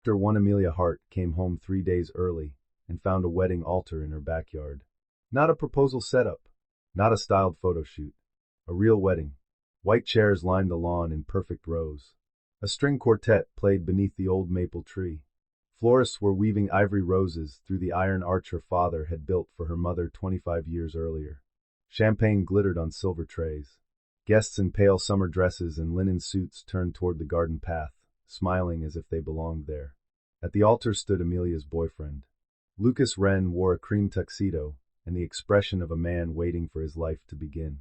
After one, Amelia Hart came home 3 days early and found a wedding altar in her backyard. Not a proposal setup, not a styled photo shoot. A real wedding. White chairs lined the lawn in perfect rows. A string quartet played beneath the old maple tree. Florists were weaving ivory roses through the iron arch her father had built for her mother 25 years earlier. Champagne glittered on silver trays. Guests in pale summer dresses and linen suits turned toward the garden path, smiling as if they belonged there. At the altar stood Amelia's boyfriend. Lucas Wren wore a cream tuxedo and the expression of a man waiting for his life to begin.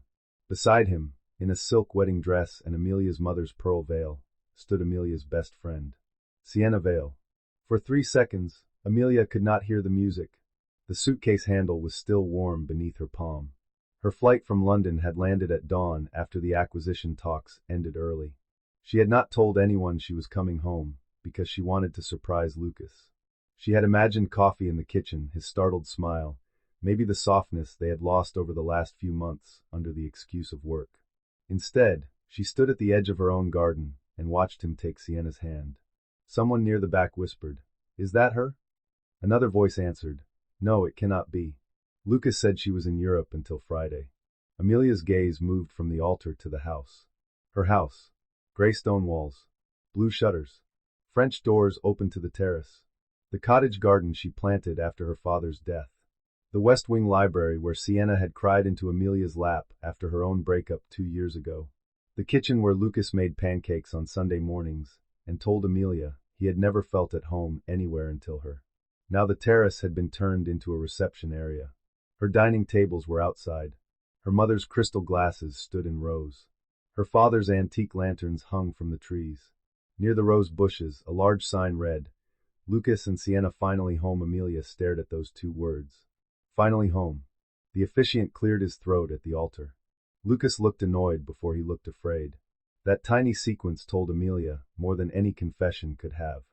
Beside him, in a silk wedding dress and Amelia's mother's pearl veil, stood Amelia's best friend, Sienna Vale. For 3 seconds, Amelia could not hear the music. The suitcase handle was still warm beneath her palm. Her flight from London had landed at dawn after the acquisition talks ended early. She had not told anyone she was coming home because she wanted to surprise Lucas. She had imagined coffee in the kitchen, his startled smile, maybe the softness they had lost over the last few months under the excuse of work. Instead, she stood at the edge of her own garden and watched him take Sienna's hand. Someone near the back whispered, "Is that her?" Another voice answered, "No, it cannot be." Lucas said she was in Europe until Friday. Amelia's gaze moved from the altar to the house. Her house. Gray stone walls. Blue shutters. French doors opened to the terrace. The cottage garden she planted after her father's death. The West Wing library where Sienna had cried into Amelia's lap after her own breakup 2 years ago. The kitchen where Lucas made pancakes on Sunday mornings and told Amelia he had never felt at home anywhere until her. Now the terrace had been turned into a reception area. Her dining tables were outside. Her mother's crystal glasses stood in rows. Her father's antique lanterns hung from the trees. Near the rose bushes, a large sign read, "Lucas and Sienna finally home." Amelia stared at those 2 words. Finally home. The officiant cleared his throat at the altar. Lucas looked annoyed before he looked afraid. That tiny sequence told Amelia more than any confession could have.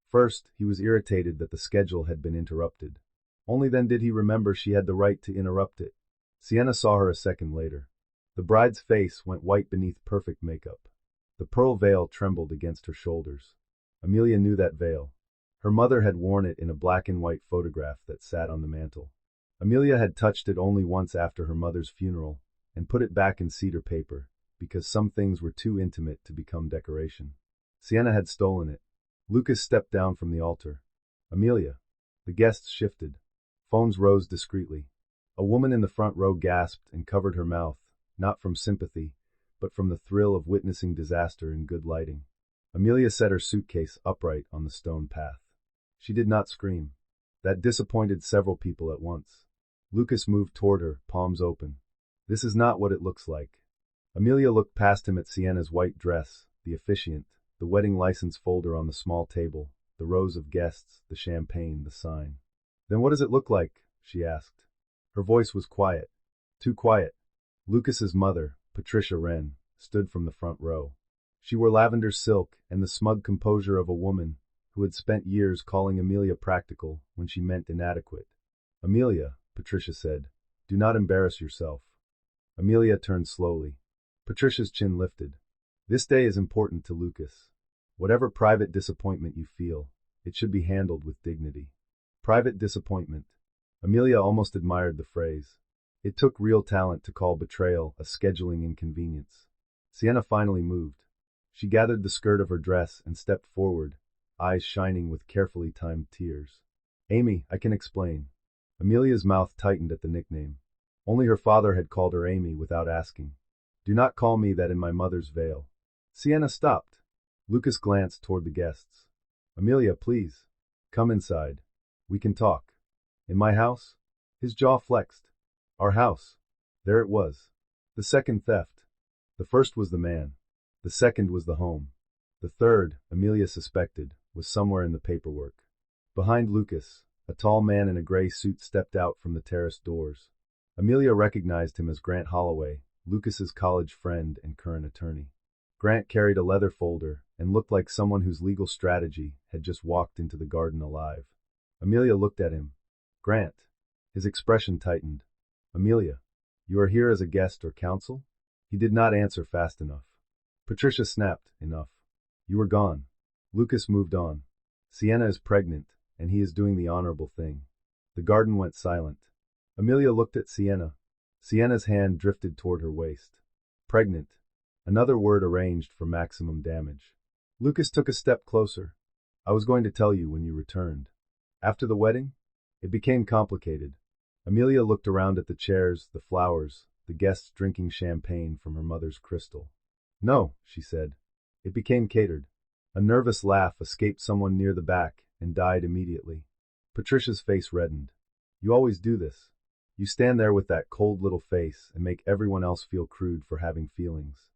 First, he was irritated that the schedule had been interrupted. Only then did he remember she had the right to interrupt it. Sienna saw her a second later. The bride's face went white beneath perfect makeup. The pearl veil trembled against her shoulders. Amelia knew that veil. Her mother had worn it in a black and white photograph that sat on the mantel. Amelia had touched it only once after her mother's funeral and put it back in cedar paper because some things were too intimate to become decoration. Sienna had stolen it. Lucas stepped down from the altar. "Amelia." The guests shifted. Phones rose discreetly. A woman in the front row gasped and covered her mouth, not from sympathy, but from the thrill of witnessing disaster in good lighting. Amelia set her suitcase upright on the stone path. She did not scream. That disappointed several people at once. Lucas moved toward her, palms open. "This is not what it looks like." Amelia looked past him at Sienna's white dress, the officiant, the wedding license folder on the small table, the rows of guests, the champagne, the sign. "Then what does it look like?" she asked. Her voice was quiet. Too quiet. Lucas's mother, Patricia Wren, stood from the front row. She wore lavender silk and the smug composure of a woman who had spent years calling Amelia practical when she meant inadequate. "Amelia," Patricia said, "do not embarrass yourself." Amelia turned slowly. Patricia's chin lifted. "This day is important to Lucas. Whatever private disappointment you feel, it should be handled with dignity." Private disappointment. Amelia almost admired the phrase. It took real talent to call betrayal a scheduling inconvenience. Sienna finally moved. She gathered the skirt of her dress and stepped forward, eyes shining with carefully timed tears. "Amy, I can explain." Amelia's mouth tightened at the nickname. Only her father had called her Amy without asking. "Do not call me that in my mother's veil." Sienna stopped. Lucas glanced toward the guests. "Amelia, please. Come inside. We can talk." "In my house?" His jaw flexed. "Our house." There it was. The second theft. The first was the man. The second was the home. The third, Amelia suspected, was somewhere in the paperwork. Behind Lucas, a tall man in a gray suit stepped out from the terrace doors. Amelia recognized him as Grant Holloway, Lucas's college friend and current attorney. Grant carried a leather folder and looked like someone whose legal strategy had just walked into the garden alive. Amelia looked at him. "Grant." His expression tightened. "Amelia, you are here as a guest or counsel?" He did not answer fast enough. Patricia snapped, "Enough. You were gone." Lucas moved on. Sienna is pregnant, and he is doing the honorable thing. The garden went silent. Amelia looked at Sienna. Sienna's hand drifted toward her waist. Pregnant. Another word arranged for maximum damage. Lucas took a step closer. I was going to tell you when you returned. After the wedding? It became complicated. Amelia looked around at the chairs, the flowers, the guests drinking champagne from her mother's crystal. No, she said. It became catered. A nervous laugh escaped someone near the back and died immediately. Patricia's face reddened. You always do this. You stand there with that cold little face and make everyone else feel crude for having feelings.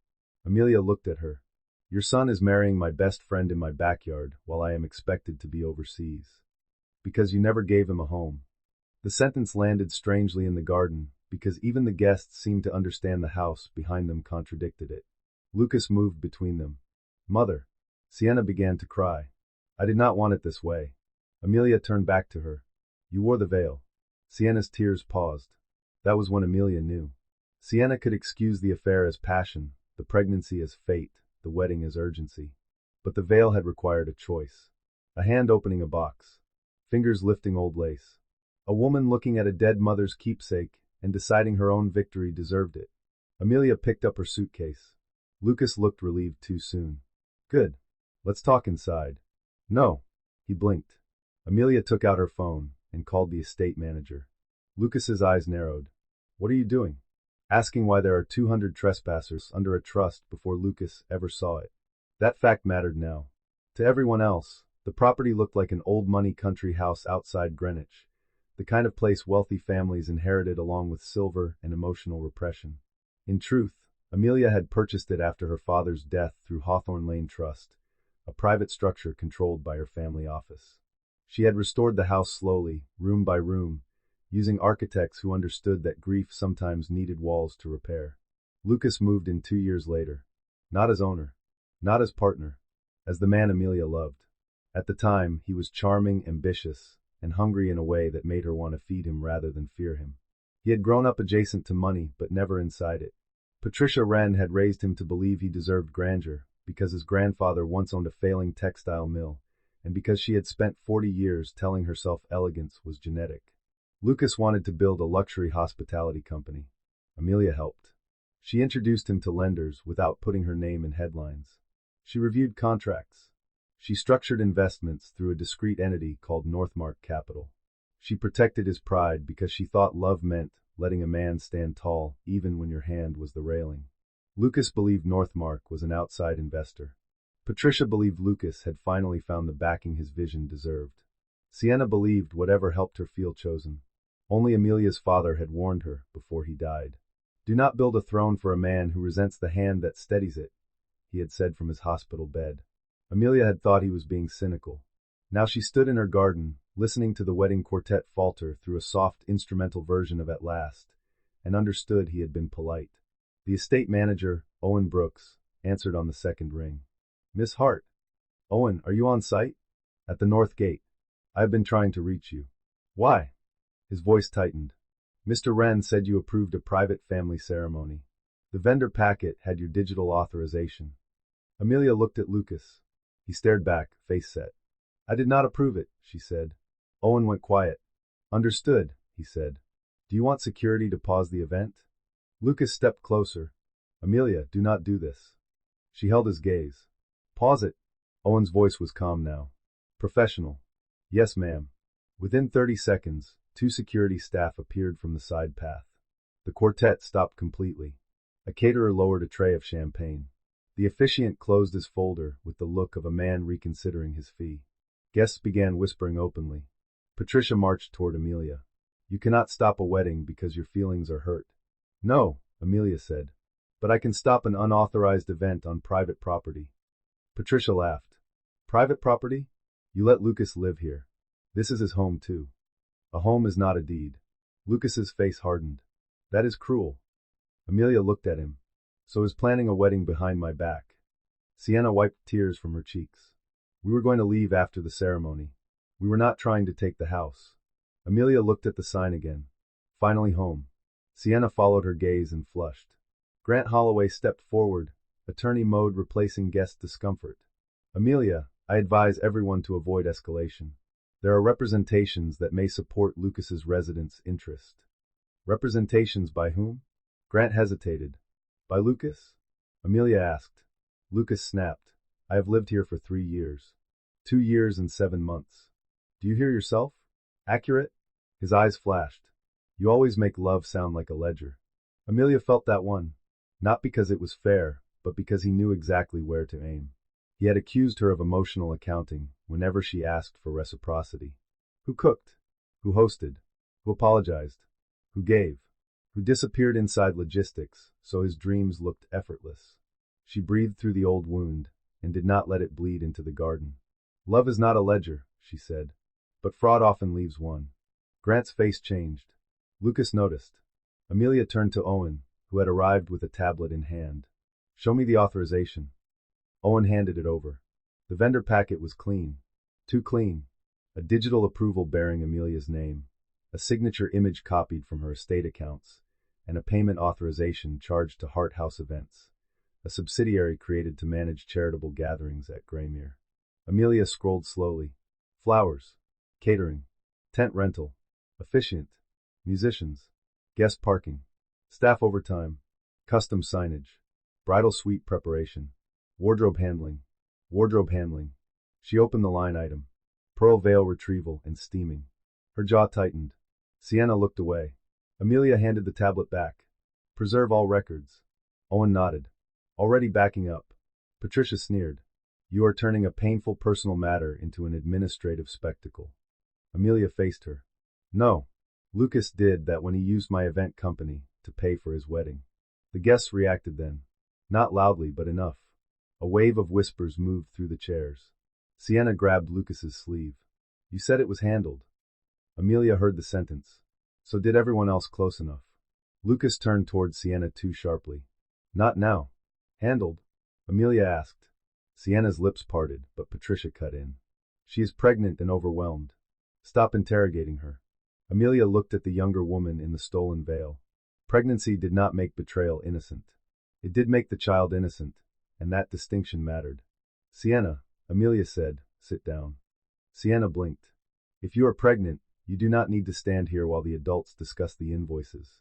Amelia looked at her. Your son is marrying my best friend in my backyard while I am expected to be overseas. Because you never gave him a home. The sentence landed strangely in the garden because even the guests seemed to understand the house behind them contradicted it. Lucas moved between them. Mother. Sienna began to cry. I did not want it this way. Amelia turned back to her. You wore the veil. Sienna's tears paused. That was when Amelia knew. Sienna could excuse the affair as passion, the pregnancy as fate, the wedding as urgency. But the veil had required a choice. A hand opening a box. Fingers lifting old lace. A woman looking at a dead mother's keepsake and deciding her own victory deserved it. Amelia picked up her suitcase. Lucas looked relieved too soon. Good. Let's talk inside. No. He blinked. Amelia took out her phone and called the estate manager. Lucas's eyes narrowed. What are you doing? Asking why there are 200 trespassers under a trust before Lucas ever saw it. That fact mattered now. To everyone else, the property looked like an old money country house outside Greenwich, the kind of place wealthy families inherited along with silver and emotional repression. In truth, Amelia had purchased it after her father's death through Hawthorne Lane Trust, a private structure controlled by her family office. She had restored the house slowly, room by room, using architects who understood that grief sometimes needed walls to repair. Lucas moved in 2 years later. Not as owner. Not as partner. As the man Amelia loved. At the time, he was charming, ambitious, and hungry in a way that made her want to feed him rather than fear him. He had grown up adjacent to money, but never inside it. Patricia Wren had raised him to believe he deserved grandeur, because his grandfather once owned a failing textile mill, and because she had spent 40 years telling herself elegance was genetic. Lucas wanted to build a luxury hospitality company. Amelia helped. She introduced him to lenders without putting her name in headlines. She reviewed contracts. She structured investments through a discreet entity called Northmark Capital. She protected his pride because she thought love meant letting a man stand tall even when your hand was the railing. Lucas believed Northmark was an outside investor. Patricia believed Lucas had finally found the backing his vision deserved. Sienna believed whatever helped her feel chosen. Only Amelia's father had warned her before he died. Do not build a throne for a man who resents the hand that steadies it, he had said from his hospital bed. Amelia had thought he was being cynical. Now she stood in her garden, listening to the wedding quartet falter through a soft instrumental version of At Last, and understood he had been polite. The estate manager, Owen Brooks, answered on the second ring. Miss Hart. Owen, are you on site? At the north gate. I have been trying to reach you. Why? His voice tightened. Mr. Wren said you approved a private family ceremony. The vendor packet had your digital authorization. Amelia looked at Lucas. He stared back, face set. I did not approve it, she said. Owen went quiet. Understood, he said. Do you want security to pause the event? Lucas stepped closer. Amelia, do not do this. She held his gaze. Pause it. Owen's voice was calm now. Professional. Yes, ma'am. Within 30 seconds, 2 security staff appeared from the side path. The quartet stopped completely. A caterer lowered a tray of champagne. The officiant closed his folder with the look of a man reconsidering his fee. Guests began whispering openly. Patricia marched toward Amelia. You cannot stop a wedding because your feelings are hurt. No, Amelia said. But I can stop an unauthorized event on private property. Patricia laughed. Private property? You let Lucas live here. This is his home too. A home is not a deed. Lucas's face hardened. That is cruel. Amelia looked at him. So is planning a wedding behind my back. Sienna wiped tears from her cheeks. We were going to leave after the ceremony. We were not trying to take the house. Amelia looked at the sign again. Finally home. Sienna followed her gaze and flushed. Grant Holloway stepped forward, attorney mode replacing guest discomfort. Amelia, I advise everyone to avoid escalation. There are representations that may support Lucas's residence interest. Representations by whom? Grant hesitated. By Lucas? Amelia asked. Lucas snapped. I have lived here for 3 years. 2 years and 7 months. Do you hear yourself? Accurate? His eyes flashed. You always make love sound like a ledger. Amelia felt that one. Not because it was fair, but because he knew exactly where to aim. He had accused her of emotional accounting whenever she asked for reciprocity. Who cooked? Who hosted? Who apologized? Who gave? Who disappeared inside logistics so his dreams looked effortless? She breathed through the old wound and did not let it bleed into the garden. Love is not a ledger, she said, but fraud often leaves one. Grant's face changed. Lucas noticed. Amelia turned to Owen, who had arrived with a tablet in hand. Show me the authorization. Owen handed it over. The vendor packet was clean. Too clean. A digital approval bearing Amelia's name, a signature image copied from her estate accounts, and a payment authorization charged to Hart House Events, a subsidiary created to manage charitable gatherings at Graymere. Amelia scrolled slowly. Flowers. Catering. Tent rental. Officiant. Musicians. Guest parking. Staff overtime. Custom signage. Bridal suite preparation. Wardrobe handling. Wardrobe handling. She opened the line item. Pearl veil retrieval and steaming. Her jaw tightened. Sienna looked away. Amelia handed the tablet back. Preserve all records. Owen nodded. Already backing up. Patricia sneered. You are turning a painful personal matter into an administrative spectacle. Amelia faced her. No. Lucas did that when he used my event company to pay for his wedding. The guests reacted then. Not loudly, but enough. A wave of whispers moved through the chairs. Sienna grabbed Lucas's sleeve. You said it was handled. Amelia heard the sentence. So did everyone else close enough. Lucas turned toward Sienna too sharply. Not now. Handled? Amelia asked. Sienna's lips parted, but Patricia cut in. She is pregnant and overwhelmed. Stop interrogating her. Amelia looked at the younger woman in the stolen veil. Pregnancy did not make betrayal innocent. It did make the child innocent, and that distinction mattered. Sienna, Amelia said, sit down. Sienna blinked. If you are pregnant, you do not need to stand here while the adults discuss the invoices.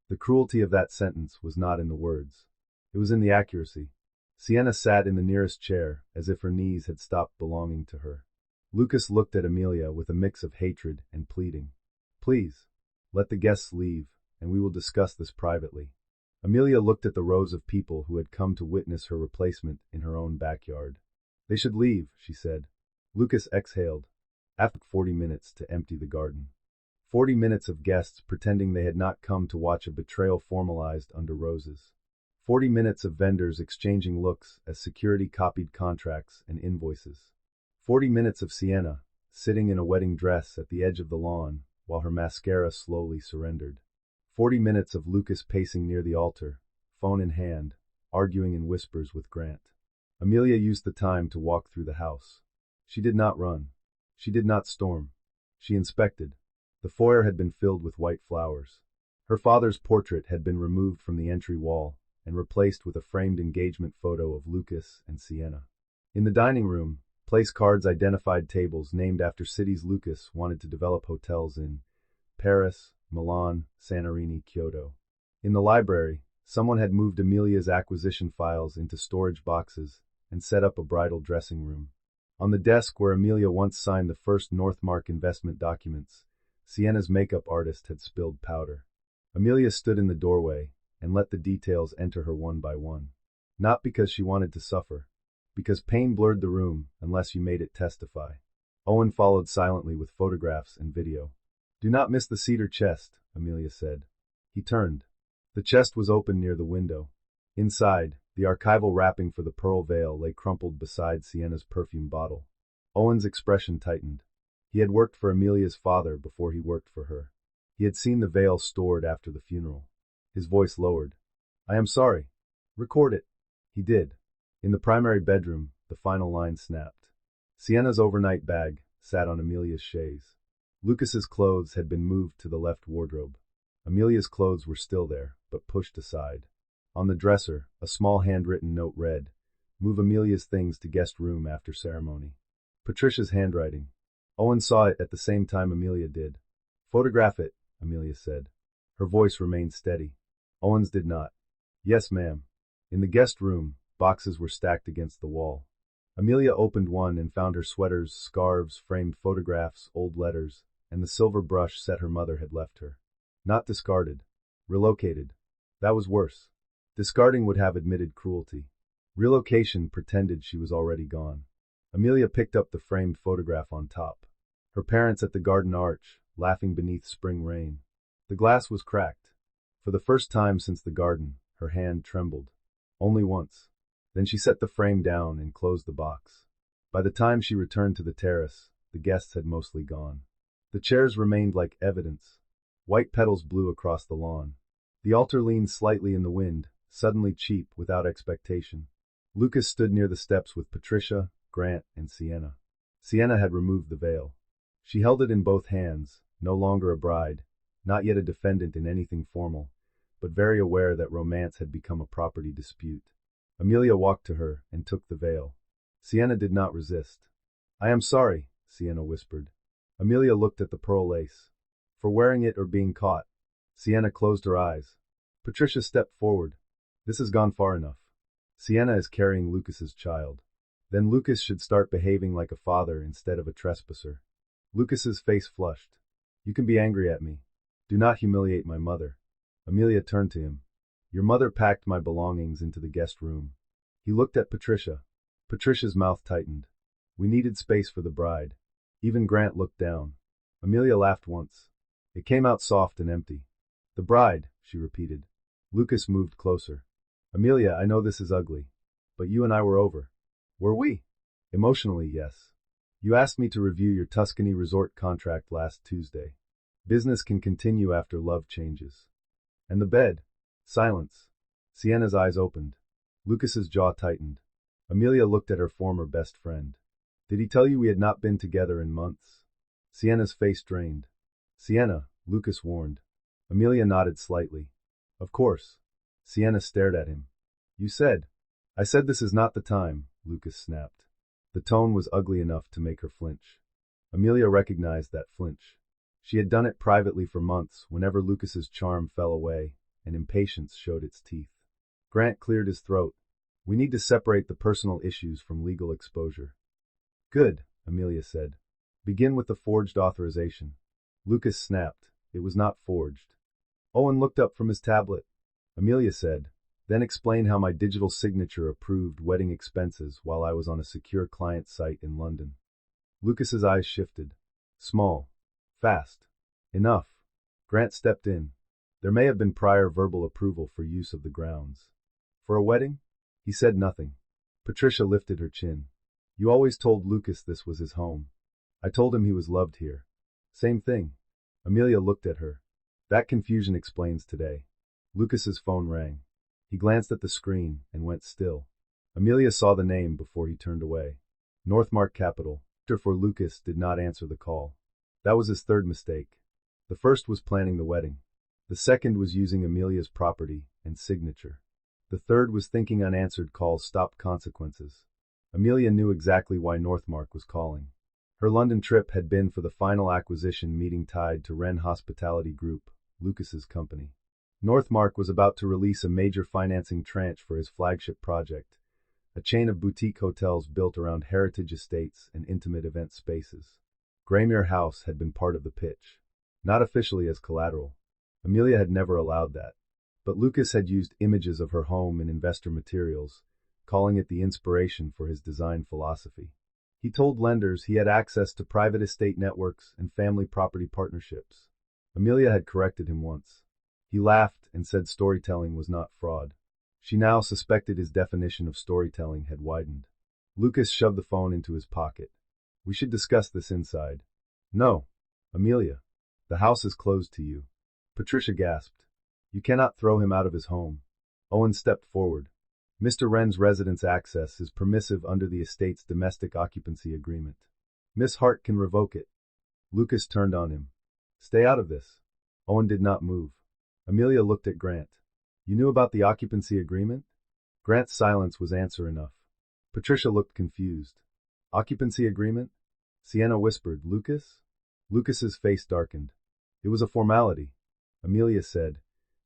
The cruelty of that sentence was not in the words. It was in the accuracy. Sienna sat in the nearest chair, as if her knees had stopped belonging to her. Lucas looked at Amelia with a mix of hatred and pleading. Please, let the guests leave, and we will discuss this privately. Amelia looked at the rows of people who had come to witness her replacement in her own backyard. They should leave, she said. Lucas exhaled. After 40 minutes to empty the garden. 40 minutes of guests pretending they had not come to watch a betrayal formalized under roses. 40 minutes of vendors exchanging looks as security copied contracts and invoices. 40 minutes of Sienna, sitting in a wedding dress at the edge of the lawn, while her mascara slowly surrendered. 40 minutes of Lucas pacing near the altar, phone in hand, arguing in whispers with Grant. Amelia used the time to walk through the house. She did not run. She did not storm. She inspected. The foyer had been filled with white flowers. Her father's portrait had been removed from the entry wall and replaced with a framed engagement photo of Lucas and Sienna. In the dining room, place cards identified tables named after cities Lucas wanted to develop hotels in: Paris, Milan, Santorini, Kyoto. In the library, someone had moved Amelia's acquisition files into storage boxes and set up a bridal dressing room. On the desk where Amelia once signed the first Northmark investment documents, Sienna's makeup artist had spilled powder. Amelia stood in the doorway and let the details enter her one by one. Not because she wanted to suffer, because pain blurred the room unless you made it testify. Owen followed silently with photographs and video. Do not miss the cedar chest, Amelia said. He turned. The chest was open near the window. Inside, the archival wrapping for the pearl veil lay crumpled beside Sienna's perfume bottle. Owen's expression tightened. He had worked for Amelia's father before he worked for her. He had seen the veil stored after the funeral. His voice lowered. I am sorry. Record it. He did. In the primary bedroom, the final line snapped. Sienna's overnight bag sat on Amelia's chaise. Lucas's clothes had been moved to the left wardrobe. Amelia's clothes were still there, but pushed aside. On the dresser, a small handwritten note read, Move Amelia's things to guest room after ceremony. Patricia's handwriting. Owen saw it at the same time Amelia did. Photograph it, Amelia said. Her voice remained steady. Owen's did not. Yes, ma'am. In the guest room, boxes were stacked against the wall. Amelia opened one and found her sweaters, scarves, framed photographs, old letters, and the silver brush set her mother had left her. Not discarded. Relocated. That was worse. Discarding would have admitted cruelty. Relocation pretended she was already gone. Amelia picked up the framed photograph on top. Her parents at the garden arch, laughing beneath spring rain. The glass was cracked. For the first time since the garden, her hand trembled. Only once. Then she set the frame down and closed the box. By the time she returned to the terrace, the guests had mostly gone. The chairs remained like evidence. White petals blew across the lawn. The altar leaned slightly in the wind, suddenly cheap, without expectation. Lucas stood near the steps with Patricia, Grant, and Sienna. Sienna had removed the veil. She held it in both hands, no longer a bride, not yet a defendant in anything formal, but very aware that romance had become a property dispute. Amelia walked to her and took the veil. Sienna did not resist. I am sorry, Sienna whispered. Amelia looked at the pearl lace. For wearing it or being caught. Sienna closed her eyes. Patricia stepped forward. This has gone far enough. Sienna is carrying Lucas's child. Then Lucas should start behaving like a father instead of a trespasser. Lucas's face flushed. You can be angry at me. Do not humiliate my mother. Amelia turned to him. Your mother packed my belongings into the guest room. He looked at Patricia. Patricia's mouth tightened. We needed space for the bride. Even Grant looked down. Amelia laughed once. It came out soft and empty. The bride, she repeated. Lucas moved closer. Amelia, I know this is ugly. But you and I were over. Were we? Emotionally, yes. You asked me to review your Tuscany resort contract last Tuesday. Business can continue after love changes. And the bed? Silence. Sienna's eyes opened. Lucas's jaw tightened. Amelia looked at her former best friend. Did he tell you we had not been together in months? Sienna's face drained. Sienna, Lucas warned. Amelia nodded slightly. Of course. Sienna stared at him. You said. I said this is not the time, Lucas snapped. The tone was ugly enough to make her flinch. Amelia recognized that flinch. She had done it privately for months whenever Lucas's charm fell away, and impatience showed its teeth. Grant cleared his throat. We need to separate the personal issues from legal exposure. Good, Amelia said. Begin with the forged authorization. Lucas snapped. It was not forged. Owen looked up from his tablet. Amelia said, then explain how my digital signature approved wedding expenses while I was on a secure client site in London. Lucas's eyes shifted. Small. Fast. Enough. Grant stepped in. There may have been prior verbal approval for use of the grounds. For a wedding? He said nothing. Patricia lifted her chin. You always told Lucas this was his home. I told him he was loved here. Same thing. Amelia looked at her. That confusion explains today. Lucas's phone rang. He glanced at the screen and went still. Amelia saw the name before he turned away. Northmark Capital. For Lucas did not answer the call. That was his third mistake. The first was planning the wedding. The second was using Amelia's property and signature. The third was thinking unanswered calls stopped consequences. Amelia knew exactly why Northmark was calling. Her London trip had been for the final acquisition meeting tied to Wren Hospitality Group, Lucas's company. Northmark was about to release a major financing tranche for his flagship project, a chain of boutique hotels built around heritage estates and intimate event spaces. Graymere House had been part of the pitch. Not officially as collateral. Amelia had never allowed that. But Lucas had used images of her home in investor materials, calling it the inspiration for his design philosophy. He told lenders he had access to private estate networks and family property partnerships. Amelia had corrected him once. He laughed and said storytelling was not fraud. She now suspected his definition of storytelling had widened. Lucas shoved the phone into his pocket. We should discuss this inside. No. Amelia. The house is closed to you. Patricia gasped. You cannot throw him out of his home. Owen stepped forward. Mr. Wren's residence access is permissive under the estate's domestic occupancy agreement. Miss Hart can revoke it. Lucas turned on him. Stay out of this. Owen did not move. Amelia looked at Grant. You knew about the occupancy agreement? Grant's silence was answer enough. Patricia looked confused. Occupancy agreement? Sienna whispered, Lucas? Lucas's face darkened. It was a formality. Amelia said,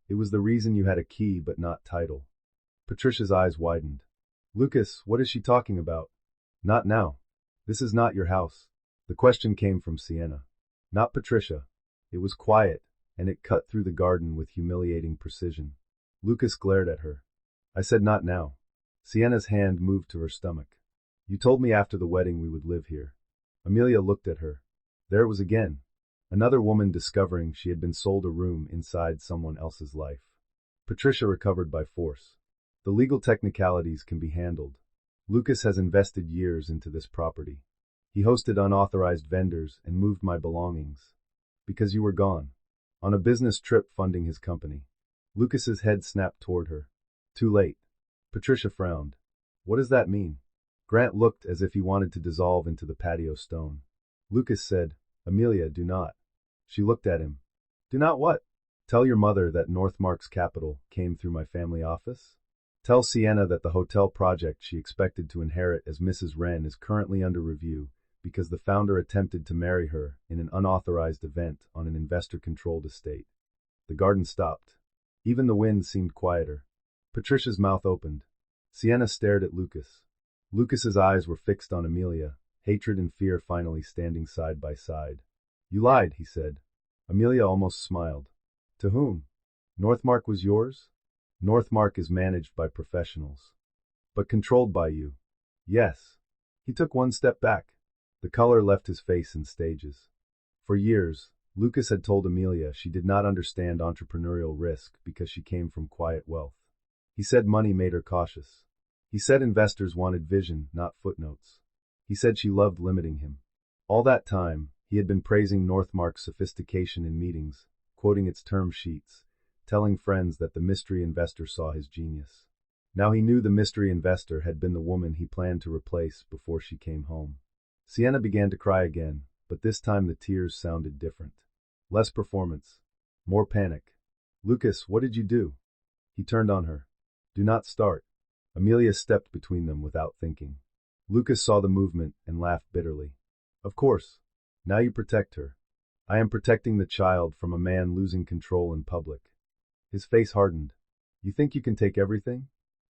it was the reason you had a key but not title. Patricia's eyes widened. Lucas, what is she talking about? Not now. This is not your house. The question came from Sienna. Not Patricia. It was quiet, and it cut through the garden with humiliating precision. Lucas glared at her. I said not now. Sienna's hand moved to her stomach. You told me after the wedding we would live here. Amelia looked at her. There it was again. Another woman discovering she had been sold a room inside someone else's life. Patricia recovered by force. The legal technicalities can be handled. Lucas has invested years into this property. He hosted unauthorized vendors and moved my belongings. Because you were gone. On a business trip funding his company. Lucas's head snapped toward her. Too late. Patricia frowned. What does that mean? Grant looked as if he wanted to dissolve into the patio stone. Lucas said, Amelia, do not. She looked at him. Do not what? Tell your mother that Northmark's capital came through my family office? Tell Sienna that the hotel project she expected to inherit as Mrs. Wren is currently under review because the founder attempted to marry her in an unauthorized event on an investor-controlled estate. The garden stopped. Even the wind seemed quieter. Patricia's mouth opened. Sienna stared at Lucas. Lucas's eyes were fixed on Amelia, hatred and fear finally standing side by side. You lied, he said. Amelia almost smiled. To whom? Northmark was yours? Northmark is managed by professionals. But controlled by you. Yes. He took one step back. The color left his face in stages. For years, Lucas had told Amelia she did not understand entrepreneurial risk because she came from quiet wealth. He said money made her cautious. He said investors wanted vision, not footnotes. He said she loved limiting him. All that time, he had been praising Northmark's sophistication in meetings, quoting its term sheets, telling friends that the mystery investor saw his genius. Now he knew the mystery investor had been the woman he planned to replace before she came home. Sienna began to cry again, but this time the tears sounded different. Less performance. More panic. Lucas, what did you do? He turned on her. Do not start. Amelia stepped between them without thinking. Lucas saw the movement and laughed bitterly. Of course. Now you protect her. I am protecting the child from a man losing control in public. His face hardened. You think you can take everything?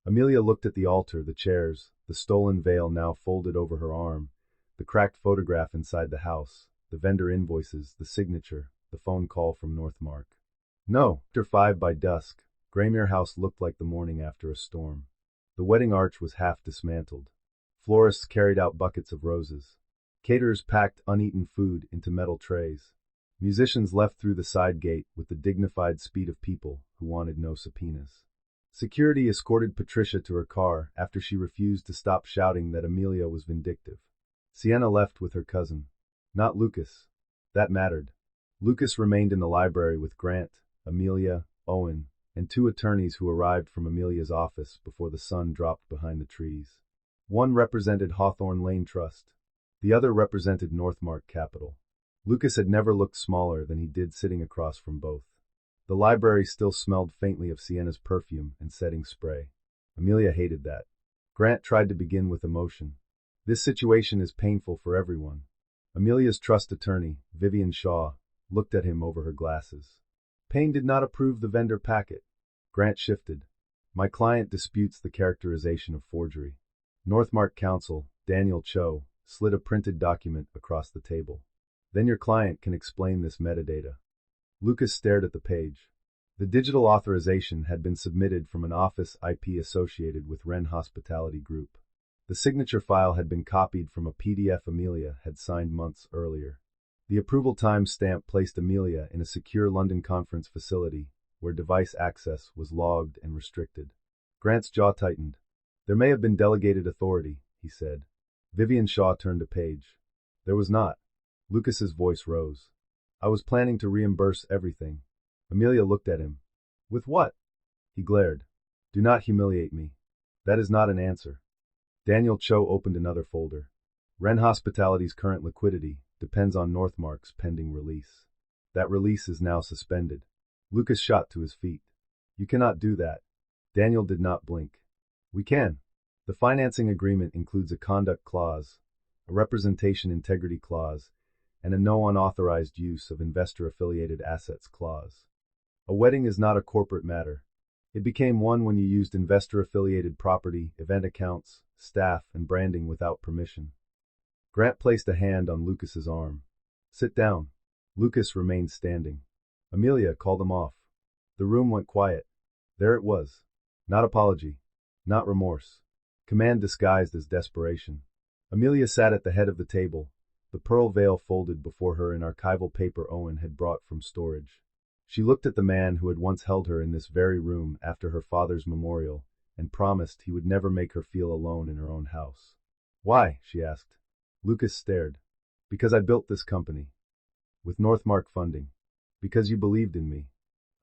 Amelia looked at the altar, the chairs, the stolen veil now folded over her arm, the cracked photograph inside the house, the vendor invoices, the signature, the phone call from Northmark. No. After 5 by dusk, Graymere House looked like the morning after a storm. The wedding arch was half dismantled. Florists carried out buckets of roses. Caterers packed uneaten food into metal trays. Musicians left through the side gate with the dignified speed of people who wanted no subpoenas. Security escorted Patricia to her car after she refused to stop shouting that Amelia was vindictive. Sienna left with her cousin. Not Lucas. That mattered. Lucas remained in the library with Grant, Amelia, Owen, and 2 attorneys who arrived from Amelia's office before the sun dropped behind the trees. One represented Hawthorne Lane Trust. The other represented Northmark Capital. Lucas had never looked smaller than he did sitting across from both. The library still smelled faintly of Sienna's perfume and setting spray. Amelia hated that. Grant tried to begin with emotion. This situation is painful for everyone. Amelia's trust attorney, Vivian Shaw, looked at him over her glasses. Payne did not approve the vendor packet. Grant shifted. My client disputes the characterization of forgery. Northmark counsel, Daniel Cho, slid a printed document across the table. Then your client can explain this metadata. Lucas stared at the page. The digital authorization had been submitted from an office IP associated with Wren Hospitality Group. The signature file had been copied from a PDF Amelia had signed months earlier. The approval time stamp placed Amelia in a secure London conference facility where device access was logged and restricted. Grant's jaw tightened. There may have been delegated authority, he said. Vivian Shaw turned a page. There was not. Lucas's voice rose. I was planning to reimburse everything. Amelia looked at him. With what? He glared. Do not humiliate me. That is not an answer. Daniel Cho opened another folder. Wren Hospitality's current liquidity depends on Northmark's pending release. That release is now suspended. Lucas shot to his feet. You cannot do that. Daniel did not blink. We can. The financing agreement includes a conduct clause. a representation integrity clause, and a no unauthorized use of investor-affiliated assets clause. A wedding is not a corporate matter. It became one when you used investor-affiliated property, event accounts, staff, and branding without permission. Grant placed a hand on Lucas's arm. Sit down. Lucas remained standing. Amelia called him off. The room went quiet. There it was. Not apology. Not remorse. Command disguised as desperation. Amelia sat at the head of the table, the pearl veil folded before her in archival paper Owen had brought from storage. She looked at the man who had once held her in this very room after her father's memorial and promised he would never make her feel alone in her own house. Why? She asked. Lucas stared. Because I built this company. With Northmark funding. Because you believed in me.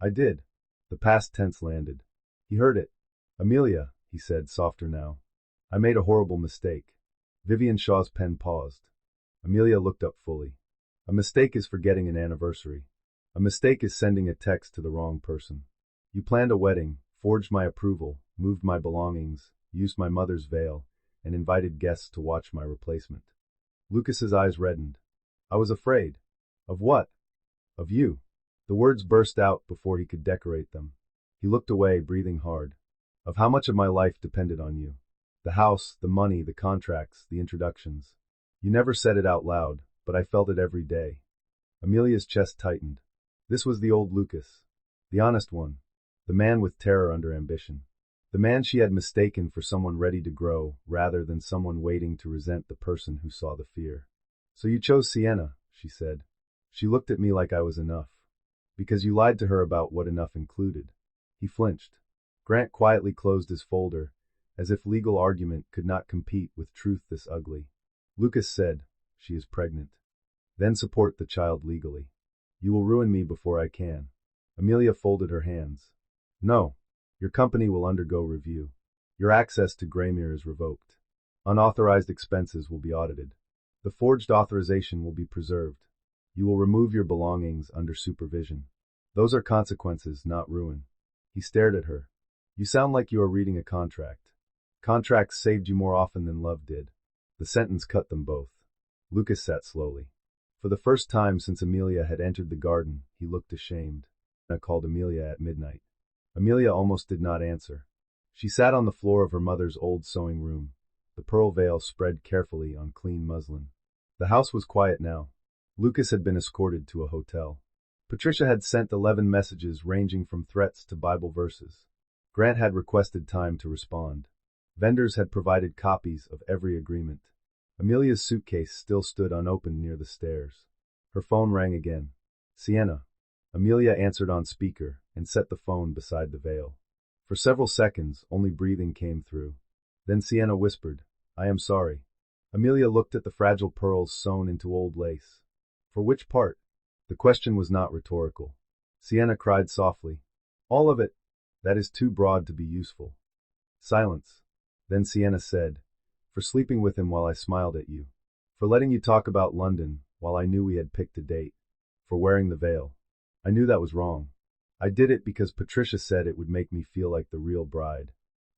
I did. The past tense landed. He heard it. Amelia, he said, softer now. I made a horrible mistake. Vivian Shaw's pen paused. Amelia looked up fully. A mistake is forgetting an anniversary. A mistake is sending a text to the wrong person. You planned a wedding, forged my approval, moved my belongings, used my mother's veil, and invited guests to watch my replacement. Lucas's eyes reddened. I was afraid. Of what? Of you. The words burst out before he could decorate them. He looked away, breathing hard. Of how much of my life depended on you. The house, the money, the contracts, the introductions. You never said it out loud, but I felt it every day. Amelia's chest tightened. This was the old Lucas. The honest one. The man with terror under ambition. The man she had mistaken for someone ready to grow, rather than someone waiting to resent the person who saw the fear. So you chose Sienna, she said. She looked at me like I was enough. Because you lied to her about what enough included. He flinched. Grant quietly closed his folder, as if legal argument could not compete with truth this ugly. Lucas said, she is pregnant. Then support the child legally. You will ruin me before I can. Amelia folded her hands. No. Your company will undergo review. Your access to Graymere is revoked. Unauthorized expenses will be audited. The forged authorization will be preserved. You will remove your belongings under supervision. Those are consequences, not ruin. He stared at her. You sound like you are reading a contract. Contracts saved you more often than love did. The sentence cut them both. Lucas sat slowly. For the first time since Amelia had entered the garden, he looked ashamed. I called Amelia at midnight. Amelia almost did not answer. She sat on the floor of her mother's old sewing room, the pearl veil spread carefully on clean muslin. The house was quiet now. Lucas had been escorted to a hotel. Patricia had sent 11 messages ranging from threats to Bible verses. Grant had requested time to respond. Vendors had provided copies of every agreement. Amelia's suitcase still stood unopened near the stairs. Her phone rang again. Sienna. Amelia answered on speaker and set the phone beside the veil. For several seconds, only breathing came through. Then Sienna whispered, I am sorry. Amelia looked at the fragile pearls sewn into old lace. For which part? The question was not rhetorical. Sienna cried softly. All of it. That is too broad to be useful. Silence. Then Sienna said, for sleeping with him while I smiled at you. For letting you talk about London while I knew we had picked a date. For wearing the veil. I knew that was wrong. I did it because Patricia said it would make me feel like the real bride.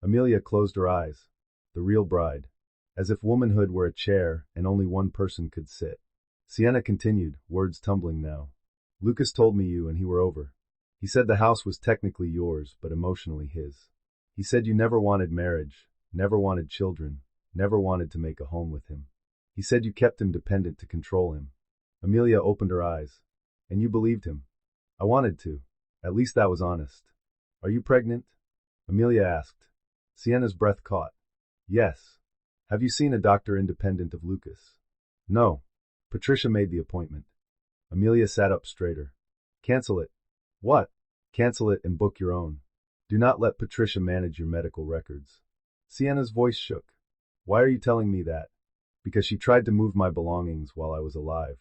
Amelia closed her eyes. The real bride. As if womanhood were a chair and only one person could sit. Sienna continued, words tumbling now. Lucas told me you and he were over. He said the house was technically yours, but emotionally his. He said you never wanted marriage, never wanted children, never wanted to make a home with him. He said you kept him dependent to control him. Amelia opened her eyes. And you believed him. I wanted to. At least that was honest. Are you pregnant? Amelia asked. Sienna's breath caught. Yes. Have you seen a doctor independent of Lucas? No. Patricia made the appointment. Amelia sat up straighter. Cancel it. What? Cancel it and book your own. Do not let Patricia manage your medical records. Sienna's voice shook. Why are you telling me that? Because she tried to move my belongings while I was alive.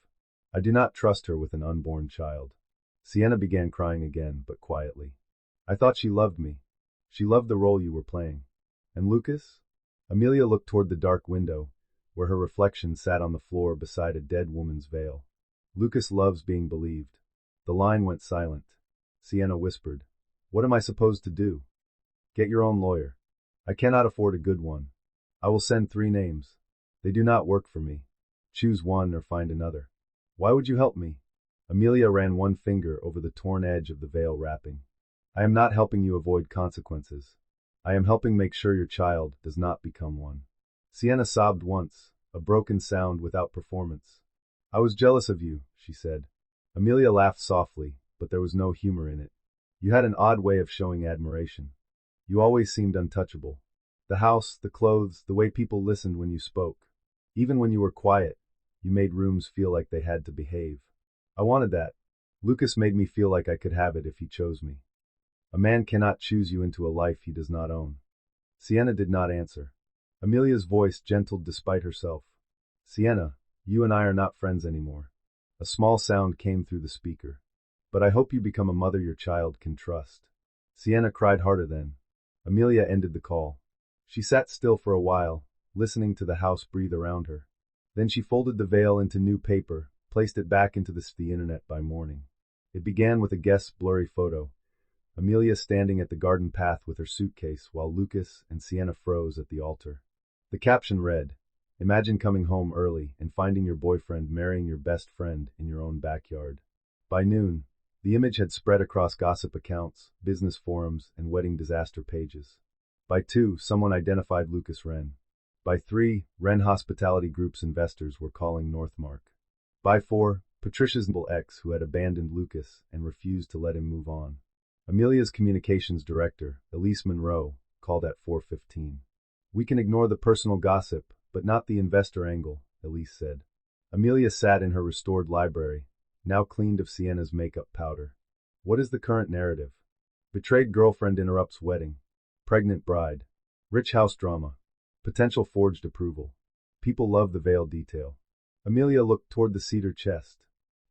I do not trust her with an unborn child. Sienna began crying again, but quietly. I thought she loved me. She loved the role you were playing. And Lucas? Amelia looked toward the dark window, where her reflection sat on the floor beside a dead woman's veil. Lucas loves being believed. The line went silent. Sienna whispered, What am I supposed to do? Get your own lawyer. I cannot afford a good one. I will send 3 names. They do not work for me. Choose one or find another. Why would you help me? Amelia ran one finger over the torn edge of the veil wrapping. I am not helping you avoid consequences. I am helping make sure your child does not become one. Sienna sobbed once, a broken sound without performance. I was jealous of you, she said. Amelia laughed softly, but there was no humor in it. You had an odd way of showing admiration. You always seemed untouchable. The house, the clothes, the way people listened when you spoke. Even when you were quiet, you made rooms feel like they had to behave. I wanted that. Lucas made me feel like I could have it if he chose me. A man cannot choose you into a life he does not own. Sienna did not answer. Amelia's voice gentled despite herself. Sienna, you and I are not friends anymore. A small sound came through the speaker. But I hope you become a mother your child can trust. Sienna cried harder then. Amelia ended the call. She sat still for a while, listening to the house breathe around her. Then she folded the veil into new paper, placed it back into the internet by morning. It began with a guest's blurry photo. Amelia standing at the garden path with her suitcase while Lucas and Sienna froze at the altar. The caption read, Imagine coming home early and finding your boyfriend marrying your best friend in your own backyard. By noon, the image had spread across gossip accounts, business forums, and wedding disaster pages. By 2, someone identified Lucas Wren. By 3, Wren Hospitality Group's investors were calling Northmark. By 4, Patricia's ex who had abandoned Lucas and refused to let him move on. Amelia's communications director, Elise Monroe, called at 4:15. We can ignore the personal gossip, but not the investor angle, Elise said. Amelia sat in her restored library, now cleaned of Sienna's makeup powder. What is the current narrative? Betrayed girlfriend interrupts wedding. Pregnant bride. Rich house drama. Potential forged approval. People love the veil detail. Amelia looked toward the cedar chest.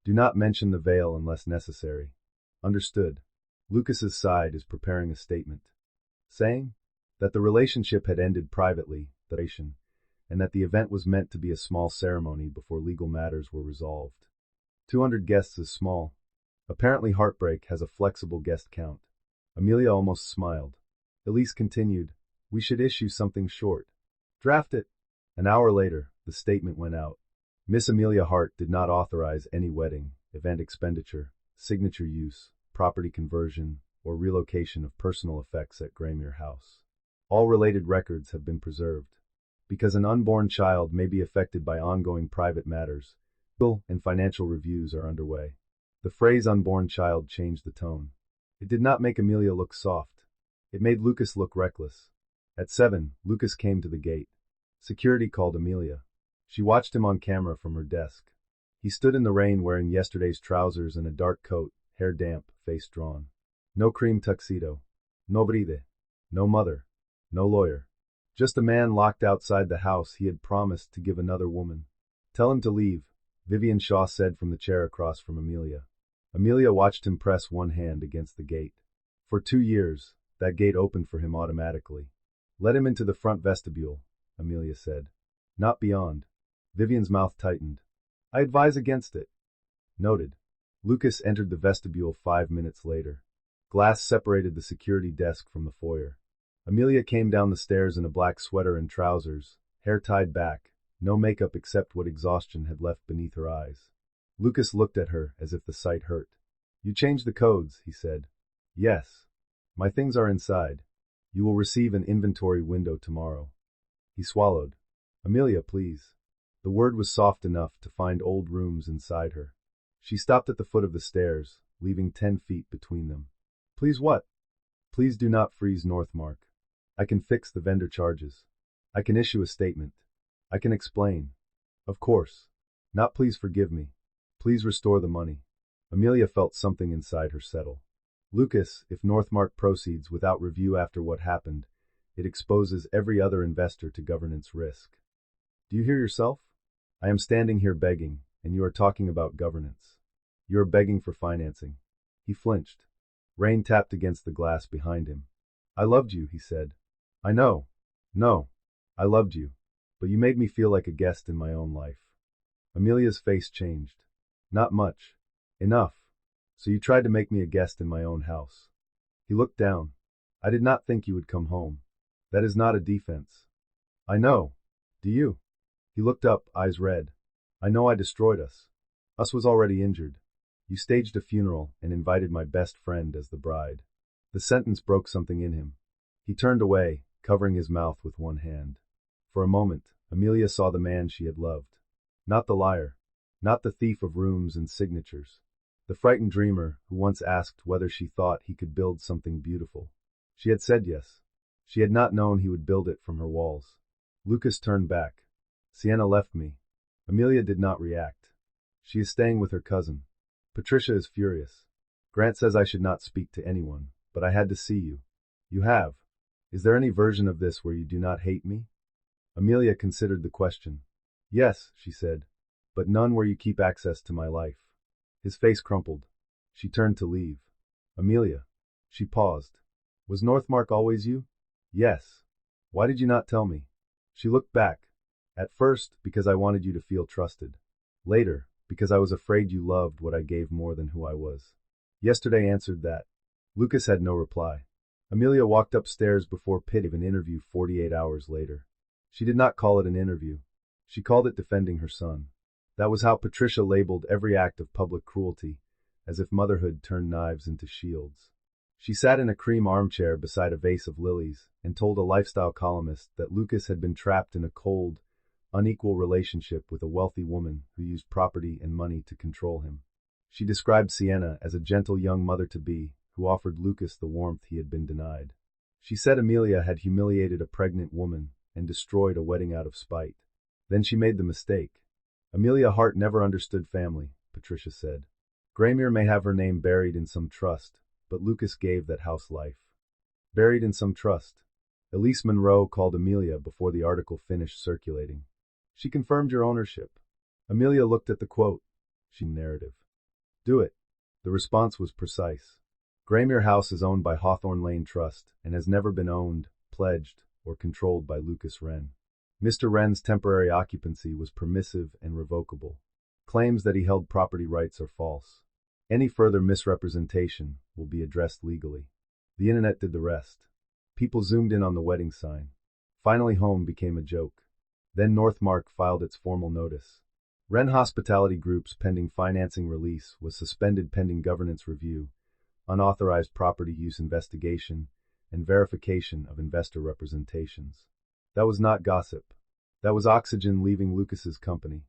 Do not mention the veil unless necessary. Understood. Lucas's side is preparing a statement. Saying that the relationship had ended privately, and that the event was meant to be a small ceremony before legal matters were resolved. 200 guests is small. Apparently Heartbreak has a flexible guest count. Amelia almost smiled. Elise continued, We should issue something short. Draft it. An hour later, the statement went out. Miss Amelia Hart did not authorize any wedding, event expenditure, signature use, property conversion, or relocation of personal effects at Graymere House. All related records have been preserved. Because an unborn child may be affected by ongoing private matters, legal and financial reviews are underway. The phrase unborn child changed the tone. It did not make Amelia look soft. It made Lucas look reckless. At 7, Lucas came to the gate. Security called Amelia. She watched him on camera from her desk. He stood in the rain wearing yesterday's trousers and a dark coat, hair damp, face drawn. No cream tuxedo. No bride. No mother. No lawyer. Just a man locked outside the house he had promised to give another woman. Tell him to leave, Vivian Shaw said from the chair across from Amelia. Amelia watched him press one hand against the gate. For 2 years, that gate opened for him automatically. Let him into the front vestibule, Amelia said. Not beyond. Vivian's mouth tightened. I advise against it. Noted. Lucas entered the vestibule 5 minutes later. Glass separated the security desk from the foyer. Amelia came down the stairs in a black sweater and trousers, hair tied back, no makeup except what exhaustion had left beneath her eyes. Lucas looked at her as if the sight hurt. You changed the codes, he said. Yes. My things are inside. You will receive an inventory window tomorrow. He swallowed. Amelia, please. The word was soft enough to find old rooms inside her. She stopped at the foot of the stairs, leaving 10 feet between them. Please what? Please do not freeze Northmark. I can fix the vendor charges. I can issue a statement. I can explain. Of course. Not please forgive me. Please restore the money. Amelia felt something inside her settle. Lucas, if Northmark proceeds without review after what happened, it exposes every other investor to governance risk. Do you hear yourself? I am standing here begging, and you are talking about governance. You are begging for financing. He flinched. Rain tapped against the glass behind him. I loved you, he said. I know. No. I loved you. But you made me feel like a guest in my own life. Amelia's face changed. Not much. Enough. So you tried to make me a guest in my own house. He looked down. I did not think you would come home. That is not a defense. I know. Do you? He looked up, eyes red. I know I destroyed us. Us was already injured. You staged a funeral and invited my best friend as the bride. The sentence broke something in him. He turned away, covering his mouth with one hand. For a moment, Amelia saw the man she had loved. Not the liar. Not the thief of rooms and signatures. The frightened dreamer who once asked whether she thought he could build something beautiful. She had said yes. She had not known he would build it from her walls. Lucas turned back. Sienna left me. Amelia did not react. She is staying with her cousin. Patricia is furious. Grant says I should not speak to anyone, but I had to see you. You have. Is there any version of this where you do not hate me? Amelia considered the question. Yes, she said, but none where you keep access to my life. His face crumpled. She turned to leave. Amelia. She paused. Was Northmark always you? Yes. Why did you not tell me? She looked back. At first, because I wanted you to feel trusted. Later, because I was afraid you loved what I gave more than who I was. Yesterday answered that. Lucas had no reply. Amelia walked upstairs before Pitt gave an interview 48 hours later. She did not call it an interview. She called it defending her son. That was how Patricia labeled every act of public cruelty, as if motherhood turned knives into shields. She sat in a cream armchair beside a vase of lilies and told a lifestyle columnist that Lucas had been trapped in a cold, unequal relationship with a wealthy woman who used property and money to control him. She described Sienna as a gentle young mother-to-be who offered Lucas the warmth he had been denied. She said Amelia had humiliated a pregnant woman and destroyed a wedding out of spite. Then she made the mistake. Amelia Hart never understood family, Patricia said. Graymere may have her name buried in some trust, but Lucas gave that house life. Buried in some trust. Elise Monroe called Amelia before the article finished circulating. She confirmed your ownership. Amelia looked at the quote. She narrative. Do it. The response was precise. Graymere House is owned by Hawthorne Lane Trust and has never been owned, pledged, or controlled by Lucas Wren. Mr. Wren's temporary occupancy was permissive and revocable. Claims that he held property rights are false. Any further misrepresentation will be addressed legally. The internet did the rest. People zoomed in on the wedding sign. Finally Home became a joke. Then Northmark filed its formal notice. Wren Hospitality Group's pending financing release was suspended pending governance review, unauthorized property use investigation, and verification of investor representations. That was not gossip. That was oxygen leaving Lucas's company.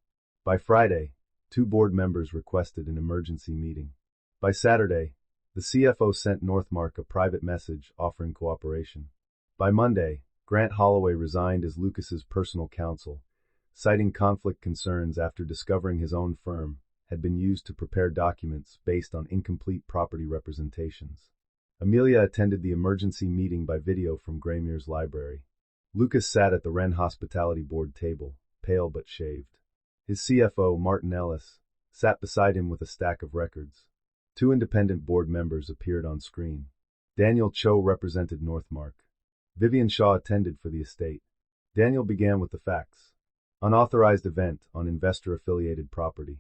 By Friday, 2 board members requested an emergency meeting. By Saturday, the CFO sent Northmark a private message offering cooperation. By Monday, Grant Holloway resigned as Lucas's personal counsel, citing conflict concerns after discovering his own firm had been used to prepare documents based on incomplete property representations. Amelia attended the emergency meeting by video from Graymere's library. Lucas sat at the Wren Hospitality Board table, pale but shaved. His CFO, Martin Ellis, sat beside him with a stack of records. 2 independent board members appeared on screen. Daniel Cho represented Northmark. Vivian Shaw attended for the estate. Daniel began with the facts. Unauthorized event on investor-affiliated property.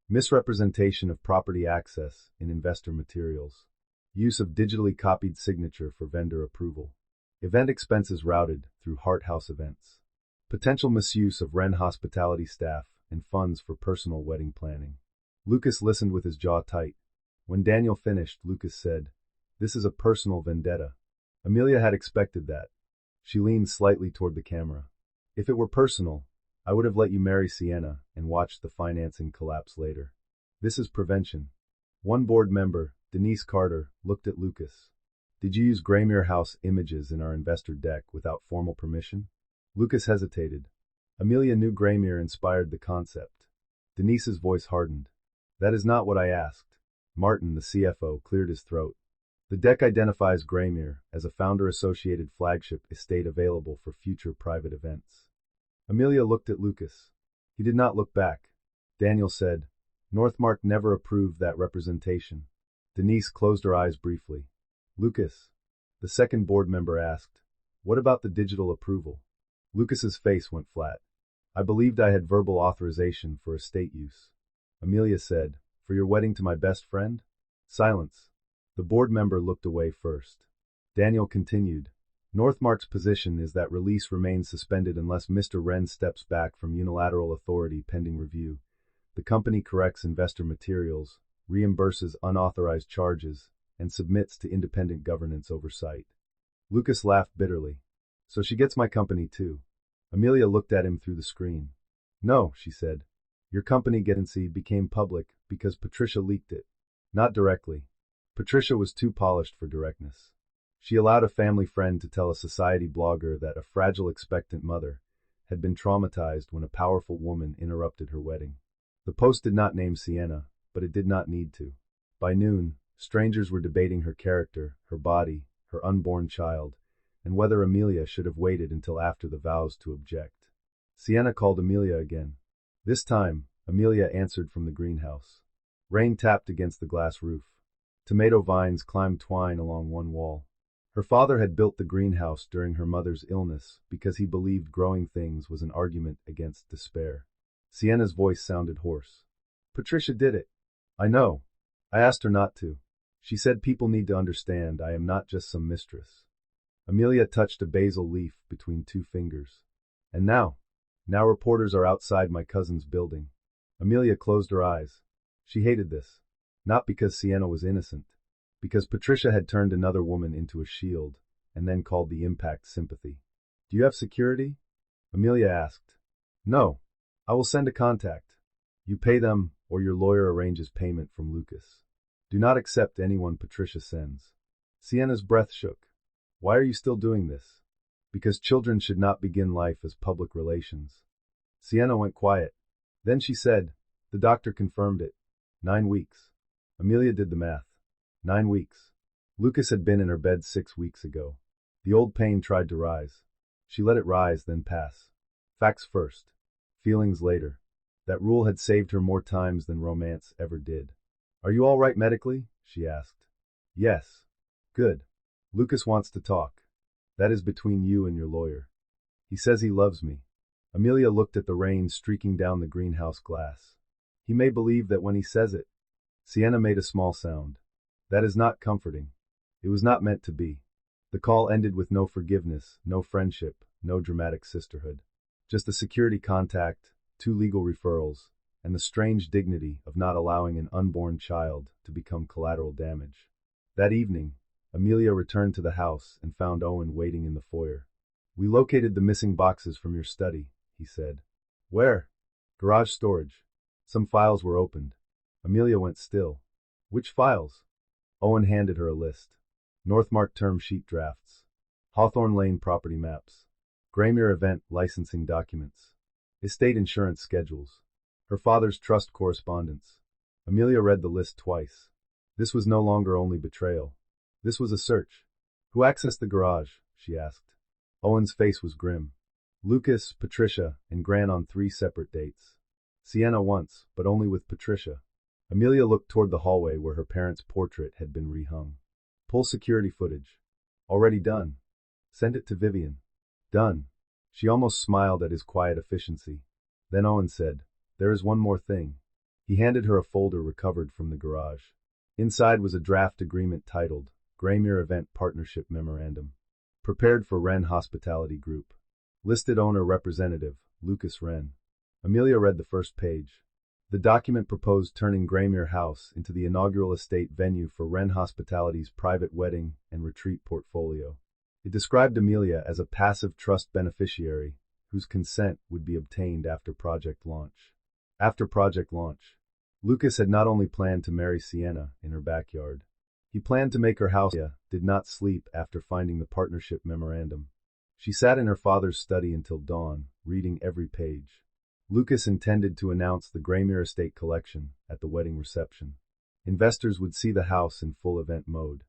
Misrepresentation of property access in investor materials. Use of digitally copied signature for vendor approval. Event expenses routed through Hart House Events. Potential misuse of Wren Hospitality staff and funds for personal wedding planning. Lucas listened with his jaw tight. When Daniel finished, Lucas said, "This is a personal vendetta." Amelia had expected that. She leaned slightly toward the camera. "If it were personal, I would have let you marry Sienna and watched the financing collapse later. This is prevention." One board member, Denise Carter, looked at Lucas. "Did you use Graymere House images in our investor deck without formal permission?" Lucas hesitated. Amelia knew Graymere inspired the concept. Denise's voice hardened. "That is not what I asked." Martin, the CFO, cleared his throat. "The deck identifies Graymere as a founder-associated flagship estate available for future private events." Amelia looked at Lucas. He did not look back. Daniel said, "Northmark never approved that representation." Denise closed her eyes briefly. "Lucas," the second board member asked, "what about the digital approval?" Lucas's face went flat. "I believed I had verbal authorization for estate use." Amelia said, "For your wedding to my best friend?" Silence. The board member looked away first. Daniel continued, "Northmark's position is that release remains suspended unless Mr. Wren steps back from unilateral authority pending review, The company corrects investor materials, reimburses unauthorized charges, and submits to independent governance oversight. Lucas laughed bitterly. So she gets my company too. Amelia looked at him through the screen. No, she said. Your company became public because Patricia leaked it. Not directly. Patricia was too polished for directness. She allowed a family friend to tell a society blogger that a fragile expectant mother had been traumatized when a powerful woman interrupted her wedding. The post did not name Sienna, but it did not need to. By noon, strangers were debating her character, her body, her unborn child, and whether Amelia should have waited until after the vows to object. Sienna called Amelia again. This time, Amelia answered from the greenhouse. Rain tapped against the glass roof. Tomato vines climbed twine along one wall. Her father had built the greenhouse during her mother's illness because he believed growing things was an argument against despair. Sienna's voice sounded hoarse. Patricia did it. I know. I asked her not to. She said people need to understand I am not just some mistress. Amelia touched a basil leaf between two fingers. And now reporters are outside my cousin's building. Amelia closed her eyes. She hated this. Not because Sienna was innocent. Because Patricia had turned another woman into a shield, and then called the impact sympathy. Do you have security? Amelia asked. No. I will send a contact. You pay them, or your lawyer arranges payment from Lucas. Do not accept anyone Patricia sends. Sienna's breath shook. Why are you still doing this? Because children should not begin life as public relations. Sienna went quiet. Then she said, the doctor confirmed it. 9 weeks. Amelia did the math. 9 weeks. Lucas had been in her bed 6 weeks ago. The old pain tried to rise. She let it rise, then pass. Facts first. Feelings later. That rule had saved her more times than romance ever did. Are you all right medically? She asked. Yes. Good. Lucas wants to talk. That is between you and your lawyer. He says he loves me. Amelia looked at the rain streaking down the greenhouse glass. He may believe that when he says it. Sienna made a small sound. That is not comforting. It was not meant to be. The call ended with no forgiveness, no friendship, no dramatic sisterhood. Just a security contact, 2 legal referrals, and the strange dignity of not allowing an unborn child to become collateral damage. That evening, Amelia returned to the house and found Owen waiting in the foyer. We located the missing boxes from your study, he said. Where? Garage storage. Some files were opened. Amelia went still. Which files? Owen handed her a list. Northmark term sheet drafts. Hawthorne Lane property maps. Graymere event licensing documents. Estate insurance schedules. Her father's trust correspondence. Amelia read the list twice. This was no longer only betrayal. This was a search. Who accessed the garage? She asked. Owen's face was grim. Lucas, Patricia, and Gran on 3 separate dates. Sienna once, but only with Patricia. Amelia looked toward the hallway where her parents' portrait had been rehung. Pull security footage. Already done. Send it to Vivian. Done. She almost smiled at his quiet efficiency. Then Owen said, there is one more thing. He handed her a folder recovered from the garage. Inside was a draft agreement titled, Graymere Event Partnership Memorandum. Prepared for Wren Hospitality Group. Listed owner representative, Lucas Wren. Amelia read the first page. The document proposed turning Graymere House into the inaugural estate venue for Wren Hospitality's private wedding and retreat portfolio. It described Amelia as a passive trust beneficiary whose consent would be obtained after project launch. After project launch, Lucas had not only planned to marry Sienna in her backyard, he planned to make her house. Amelia did not sleep after finding the partnership memorandum. She sat in her father's study until dawn, reading every page. Lucas intended to announce the Graymere Estate collection at the wedding reception. Investors would see the house in full event mode.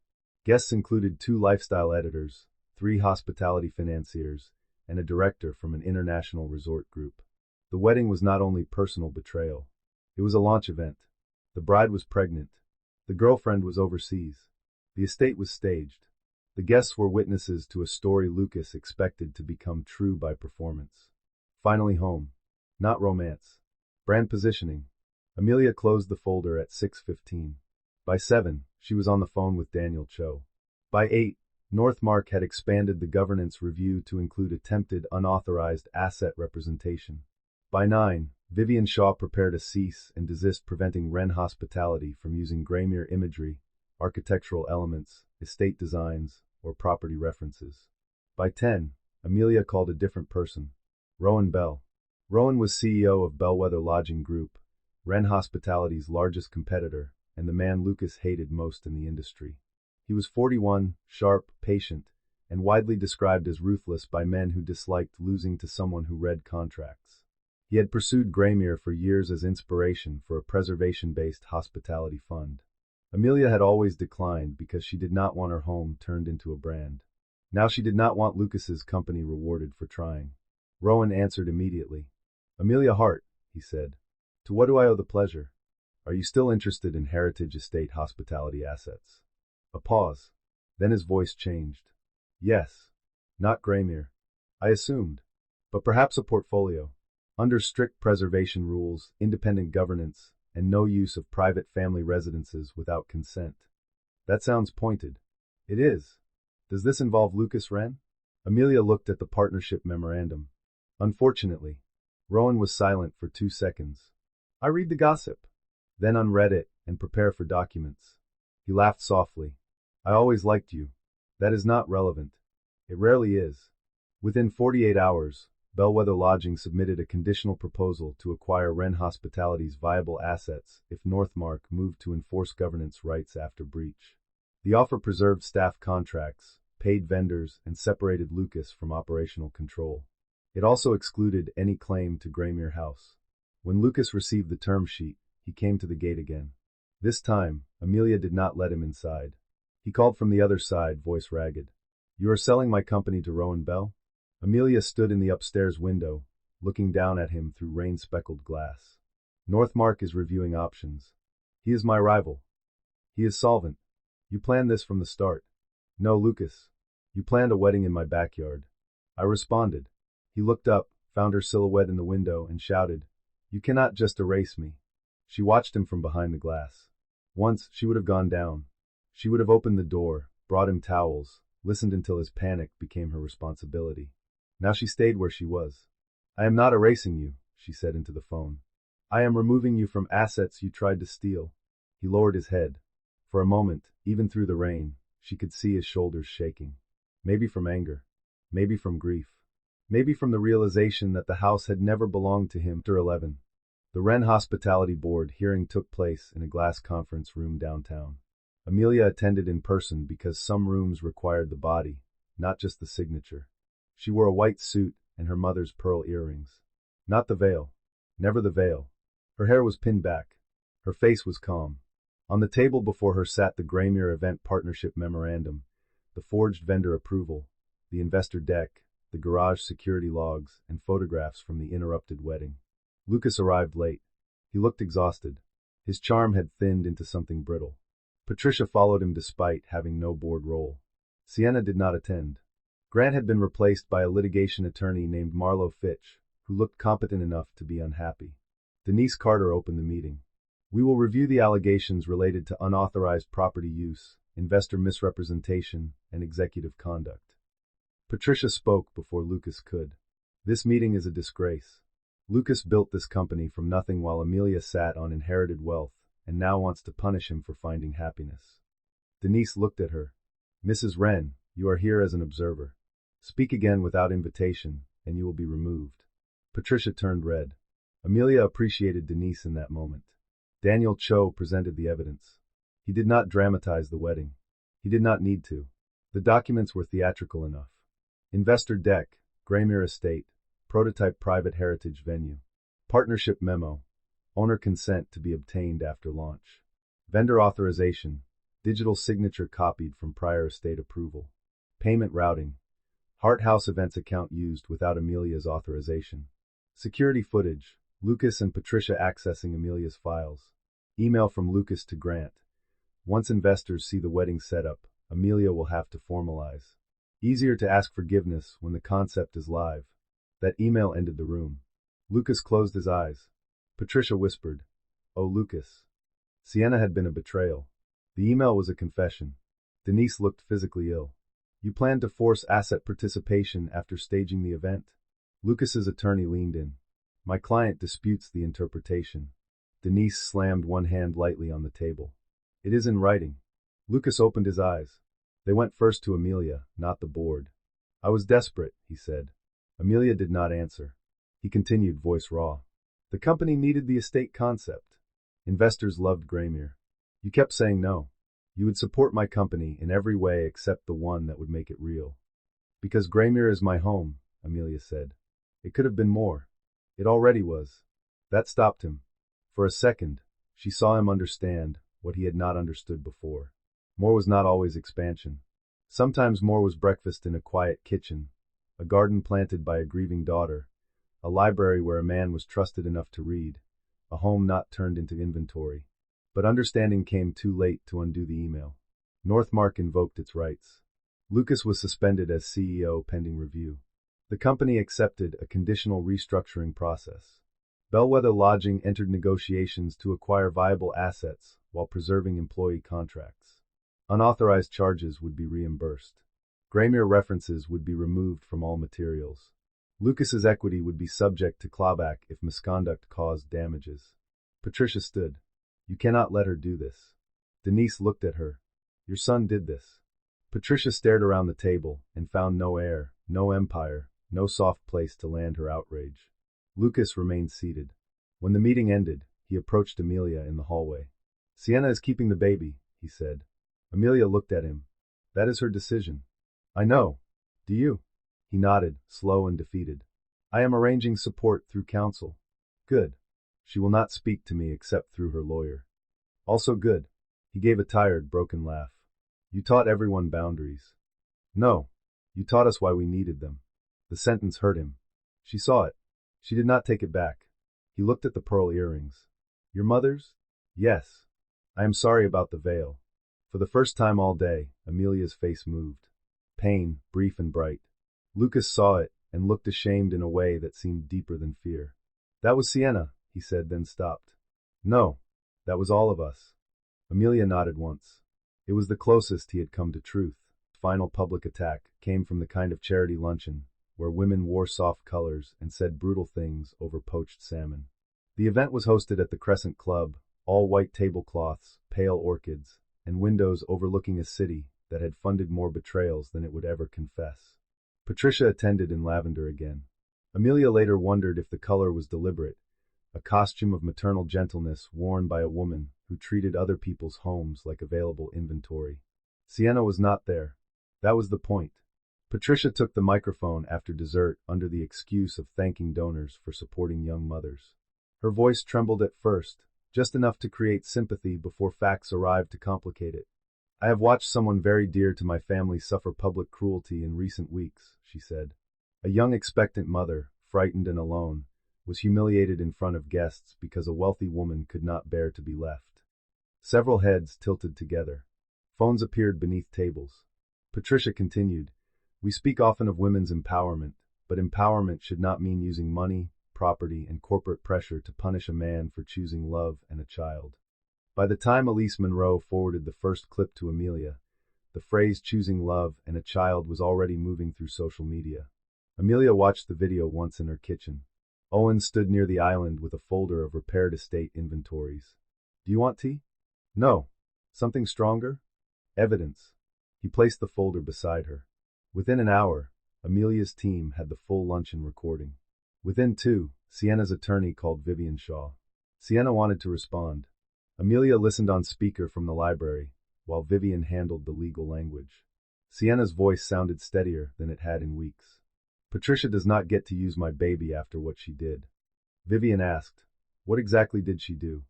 Guests included 2 lifestyle editors, 3 hospitality financiers, and a director from an international resort group. The wedding was not only personal betrayal. It was a launch event. The bride was pregnant. The girlfriend was overseas. The estate was staged. The guests were witnesses to a story Lucas expected to become true by performance. Finally home. Not romance. Brand positioning. Amelia closed the folder at 6:15. By 7, she was on the phone with Daniel Cho. By 8, Northmark had expanded the governance review to include attempted unauthorized asset representation. By 9, Vivian Shaw prepared a cease and desist preventing Wren Hospitality from using Graymere imagery, architectural elements, estate designs, or property references. By 10, Amelia called a different person. Rowan Bell. Rowan was CEO of Bellwether Lodging Group, Wren Hospitality's largest competitor, and the man Lucas hated most in the industry. He was 41, sharp, patient, and widely described as ruthless by men who disliked losing to someone who read contracts. He had pursued Graymere for years as inspiration for a preservation-based hospitality fund. Amelia had always declined because she did not want her home turned into a brand. Now she did not want Lucas's company rewarded for trying. Rowan answered immediately. Amelia Hart, he said. To what do I owe the pleasure? Are you still interested in Heritage Estate hospitality assets? A pause. Then his voice changed. Yes. Not Graymere. I assumed. But perhaps a portfolio. Under strict preservation rules, independent governance, and no use of private family residences without consent. That sounds pointed. It is. Does this involve Lucas Wren? Amelia looked at the partnership memorandum. Unfortunately. Rowan was silent for 2 seconds. I read the gossip. Then unread it and prepare for documents. He laughed softly. I always liked you. That is not relevant. It rarely is. Within 48 hours, Bellwether Lodging submitted a conditional proposal to acquire Wren Hospitality's viable assets if Northmark moved to enforce governance rights after breach. The offer preserved staff contracts, paid vendors, and separated Lucas from operational control. It also excluded any claim to Graymere House. When Lucas received the term sheet, he came to the gate again. This time, Amelia did not let him inside. He called from the other side, voice ragged. You are selling my company to Rowan Bell? Amelia stood in the upstairs window, looking down at him through rain-speckled glass. Northmark is reviewing options. He is my rival. He is solvent. You planned this from the start. No, Lucas. You planned a wedding in my backyard. I responded. He looked up, found her silhouette in the window, and shouted, You cannot just erase me. She watched him from behind the glass. Once, she would have gone down. She would have opened the door, brought him towels, listened until his panic became her responsibility. Now she stayed where she was. I am not erasing you, she said into the phone. I am removing you from assets you tried to steal. He lowered his head. For a moment, even through the rain, she could see his shoulders shaking. Maybe from anger. Maybe from grief. Maybe from the realization that the house had never belonged to him. After 11. The Wren Hospitality Board hearing took place in a glass conference room downtown. Amelia attended in person because some rooms required the body, not just the signature. She wore a white suit and her mother's pearl earrings. Not the veil. Never the veil. Her hair was pinned back. Her face was calm. On the table before her sat the Graymere Event Partnership Memorandum, the forged vendor approval, the investor deck, the garage security logs, and photographs from the interrupted wedding. Lucas arrived late. He looked exhausted. His charm had thinned into something brittle. Patricia followed him despite having no board role. Sienna did not attend. Grant had been replaced by a litigation attorney named Marlowe Fitch, who looked competent enough to be unhappy. Denise Carter opened the meeting. We will review the allegations related to unauthorized property use, investor misrepresentation, and executive conduct. Patricia spoke before Lucas could. This meeting is a disgrace. Lucas built this company from nothing while Amelia sat on inherited wealth, and now wants to punish him for finding happiness. Denise looked at her. Mrs. Wren, you are here as an observer. Speak again without invitation, and you will be removed. Patricia turned red. Amelia appreciated Denise in that moment. Daniel Cho presented the evidence. He did not dramatize the wedding. He did not need to. The documents were theatrical enough. Investor deck, Graymere Estate, prototype private heritage venue. Partnership memo, owner consent to be obtained after launch. Vendor authorization, digital signature copied from prior estate approval. Payment routing, Hart House Events account used without Amelia's authorization. Security footage, Lucas and Patricia accessing Amelia's files. Email from Lucas to Grant. Once investors see the wedding setup, Amelia will have to formalize. Easier to ask forgiveness when the concept is live. That email ended the room. Lucas closed his eyes. Patricia whispered, Oh, Lucas. Sienna had been a betrayal. The email was a confession. Denise looked physically ill. You planned to force asset participation after staging the event? Lucas's attorney leaned in. My client disputes the interpretation. Denise slammed one hand lightly on the table. It is in writing. Lucas opened his eyes. They went first to Amelia, not the board. I was desperate, he said. Amelia did not answer. He continued, voice raw. The company needed the estate concept. Investors loved Graymere. You kept saying no. You would support my company in every way except the one that would make it real. Because Graymere is my home, Amelia said. It could have been more. It already was. That stopped him. For a second, she saw him understand what he had not understood before. More was not always expansion. Sometimes more was breakfast in a quiet kitchen, a garden planted by a grieving daughter, a library where a man was trusted enough to read, a home not turned into inventory. But understanding came too late to undo the email. Northmark invoked its rights. Lucas was suspended as CEO pending review. The company accepted a conditional restructuring process. Bellwether Lodging entered negotiations to acquire viable assets while preserving employee contracts. Unauthorized charges would be reimbursed. Graymere references would be removed from all materials. Lucas's equity would be subject to clawback if misconduct caused damages. Patricia stood. You cannot let her do this. Denise looked at her. Your son did this. Patricia stared around the table and found no air, no empire, no soft place to land her outrage. Lucas remained seated. When the meeting ended, he approached Amelia in the hallway. Sienna is keeping the baby, he said. Amelia looked at him. That is her decision. I know. Do you? He nodded, slow and defeated. I am arranging support through counsel. Good. She will not speak to me except through her lawyer. Also good. He gave a tired, broken laugh. You taught everyone boundaries. No. You taught us why we needed them. The sentence hurt him. She saw it. She did not take it back. He looked at the pearl earrings. Your mother's? Yes. I am sorry about the veil. For the first time all day, Amelia's face moved. Pain, brief and bright. Lucas saw it and looked ashamed in a way that seemed deeper than fear. That was Sienna, he said, then stopped. No, that was all of us. Amelia nodded once. It was the closest he had come to truth. The final public attack came from the kind of charity luncheon where women wore soft colors and said brutal things over poached salmon. The event was hosted at the Crescent Club, all white tablecloths, pale orchids, and windows overlooking a city that had funded more betrayals than it would ever confess. Patricia attended in lavender again. Amelia later wondered if the color was deliberate, a costume of maternal gentleness worn by a woman who treated other people's homes like available inventory. Sienna was not there. That was the point. Patricia took the microphone after dessert under the excuse of thanking donors for supporting young mothers. Her voice trembled at first, just enough to create sympathy before facts arrived to complicate it. I have watched someone very dear to my family suffer public cruelty in recent weeks, she said. A young expectant mother, frightened and alone, was humiliated in front of guests because a wealthy woman could not bear to be left. Several heads tilted together. Phones appeared beneath tables. Patricia continued, We speak often of women's empowerment, but empowerment should not mean using money, property, and corporate pressure to punish a man for choosing love and a child. By the time Elise Monroe forwarded the first clip to Amelia, the phrase choosing love and a child was already moving through social media. Amelia watched the video once in her kitchen. Owen stood near the island with a folder of repaired estate inventories. Do you want tea? No. Something stronger? Evidence. He placed the folder beside her. Within an hour, Amelia's team had the full luncheon recording. Within 2, Sienna's attorney called Vivian Shaw. Sienna wanted to respond. Amelia listened on speaker from the library, while Vivian handled the legal language. Sienna's voice sounded steadier than it had in weeks. Patricia does not get to use my baby after what she did. Vivian asked, What exactly did she do?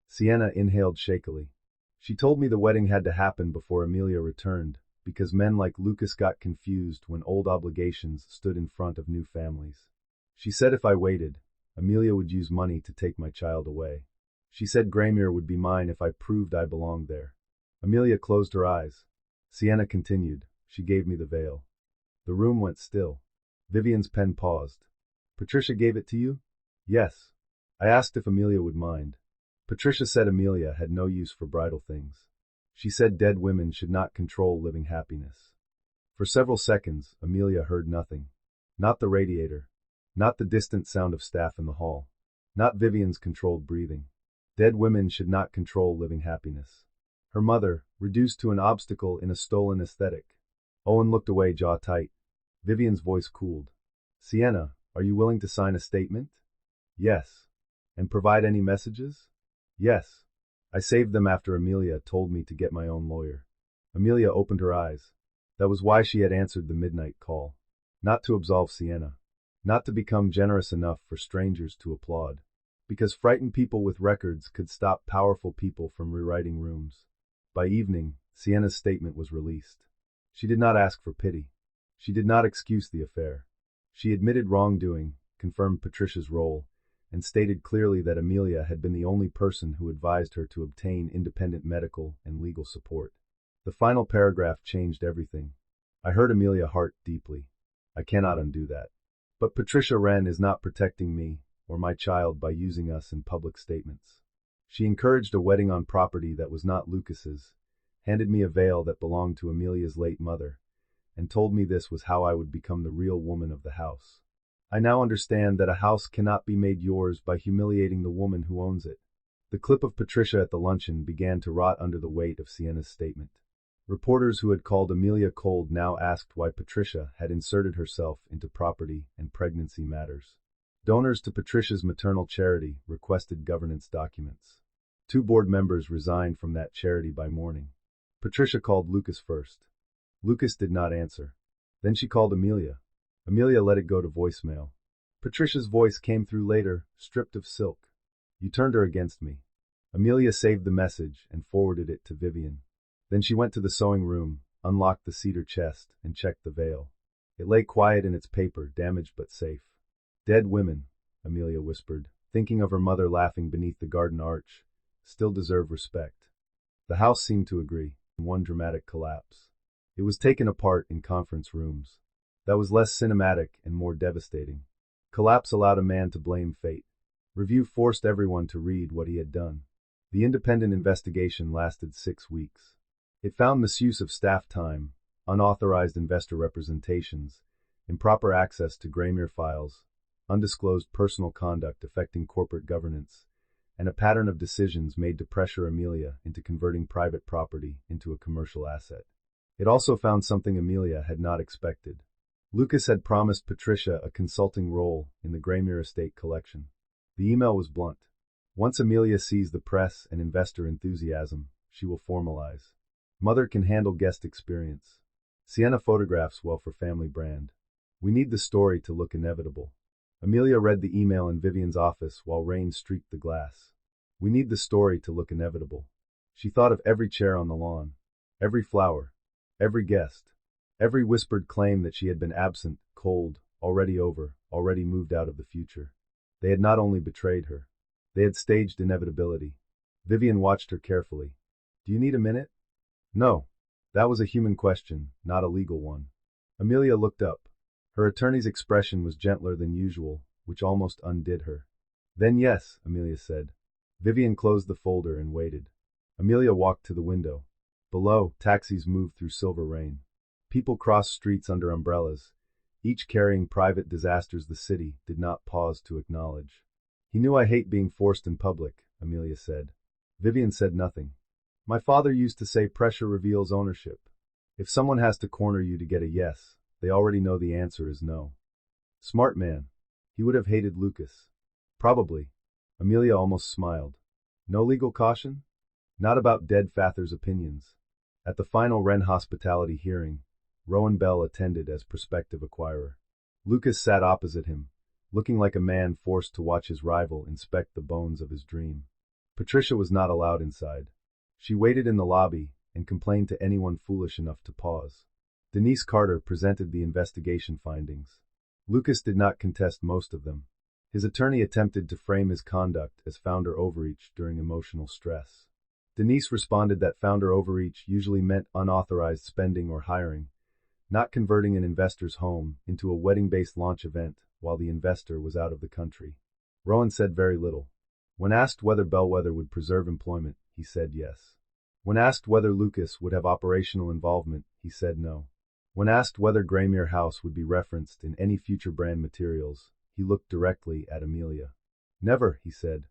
Sienna inhaled shakily. She told me the wedding had to happen before Amelia returned, because men like Lucas got confused when old obligations stood in front of new families. She said if I waited, Amelia would use money to take my child away. She said Graymere would be mine if I proved I belonged there. Amelia closed her eyes. Sienna continued. She gave me the veil. The room went still. Vivian's pen paused. Patricia gave it to you? Yes. I asked if Amelia would mind. Patricia said Amelia had no use for bridal things. She said dead women should not control living happiness. For several seconds, Amelia heard nothing. Not the radiator. Not the distant sound of staff in the hall. Not Vivian's controlled breathing. Dead women should not control living happiness. Her mother, reduced to an obstacle in a stolen aesthetic. Owen looked away, jaw tight. Vivian's voice cooled. Sienna, are you willing to sign a statement? Yes. And provide any messages? Yes. I saved them after Amelia told me to get my own lawyer. Amelia opened her eyes. That was why she had answered the midnight call. Not to absolve Sienna. Not to become generous enough for strangers to applaud. Because frightened people with records could stop powerful people from rewriting rooms. By evening, Sienna's statement was released. She did not ask for pity. She did not excuse the affair. She admitted wrongdoing, confirmed Patricia's role, and stated clearly that Amelia had been the only person who advised her to obtain independent medical and legal support. The final paragraph changed everything. I hurt Amelia's heart deeply. I cannot undo that. But Patricia Wren is not protecting me or my child by using us in public statements. She encouraged a wedding on property that was not Lucas's, handed me a veil that belonged to Amelia's late mother, and told me this was how I would become the real woman of the house. I now understand that a house cannot be made yours by humiliating the woman who owns it. The clip of Patricia at the luncheon began to rot under the weight of Sienna's statement. Reporters who had called Amelia cold now asked why Patricia had inserted herself into property and pregnancy matters. Donors to Patricia's maternal charity requested governance documents. 2 board members resigned from that charity by morning. Patricia called Lucas first. Lucas did not answer. Then she called Amelia. Amelia let it go to voicemail. Patricia's voice came through later, stripped of silk. You turned her against me. Amelia saved the message and forwarded it to Vivian. Then she went to the sewing room, unlocked the cedar chest, and checked the veil. It lay quiet in its paper, damaged but safe. Dead women, Amelia whispered, thinking of her mother laughing beneath the garden arch, still deserve respect. The house seemed to agree, in one dramatic collapse. It was taken apart in conference rooms. That was less cinematic and more devastating. Collapse allowed a man to blame fate. Review forced everyone to read what he had done. The independent investigation lasted 6 weeks. It found misuse of staff time, unauthorized investor representations, improper access to Graymere files, undisclosed personal conduct affecting corporate governance, and a pattern of decisions made to pressure Amelia into converting private property into a commercial asset. It also found something Amelia had not expected. Lucas had promised Patricia a consulting role in the Graymere estate collection. The email was blunt. Once Amelia sees the press and investor enthusiasm, she will formalize. Mother can handle guest experience. Sienna photographs well for family brand. We need the story to look inevitable. Amelia read the email in Vivian's office while rain streaked the glass. We need the story to look inevitable. She thought of every chair on the lawn, every flower, every guest, every whispered claim that she had been absent, cold, already over, already moved out of the future. They had not only betrayed her, they had staged inevitability. Vivian watched her carefully. Do you need a minute? No. That was a human question, not a legal one. Amelia looked up. Her attorney's expression was gentler than usual, which almost undid her. Then yes, Amelia said. Vivian closed the folder and waited. Amelia walked to the window. Below, taxis moved through silver rain. People crossed streets under umbrellas, each carrying private disasters the city did not pause to acknowledge. He knew I hate being forced in public, Amelia said. Vivian said nothing. My father used to say pressure reveals ownership. If someone has to corner you to get a yes, they already know the answer is no. Smart man. He would have hated Lucas. Probably. Amelia almost smiled. No legal caution? Not about dead Father's opinions. At the final Wren hospitality hearing, Rowan Bell attended as prospective acquirer. Lucas sat opposite him, looking like a man forced to watch his rival inspect the bones of his dream. Patricia was not allowed inside. She waited in the lobby and complained to anyone foolish enough to pause. Denise Carter presented the investigation findings. Lucas did not contest most of them. His attorney attempted to frame his conduct as founder overreach during emotional stress. Denise responded that founder overreach usually meant unauthorized spending or hiring, not converting an investor's home into a wedding-based launch event while the investor was out of the country. Rowan said very little. When asked whether Bellwether would preserve employment, he said yes. When asked whether Lucas would have operational involvement, he said no. When asked whether Graymere House would be referenced in any future brand materials, He looked directly at Amelia. Never, he said.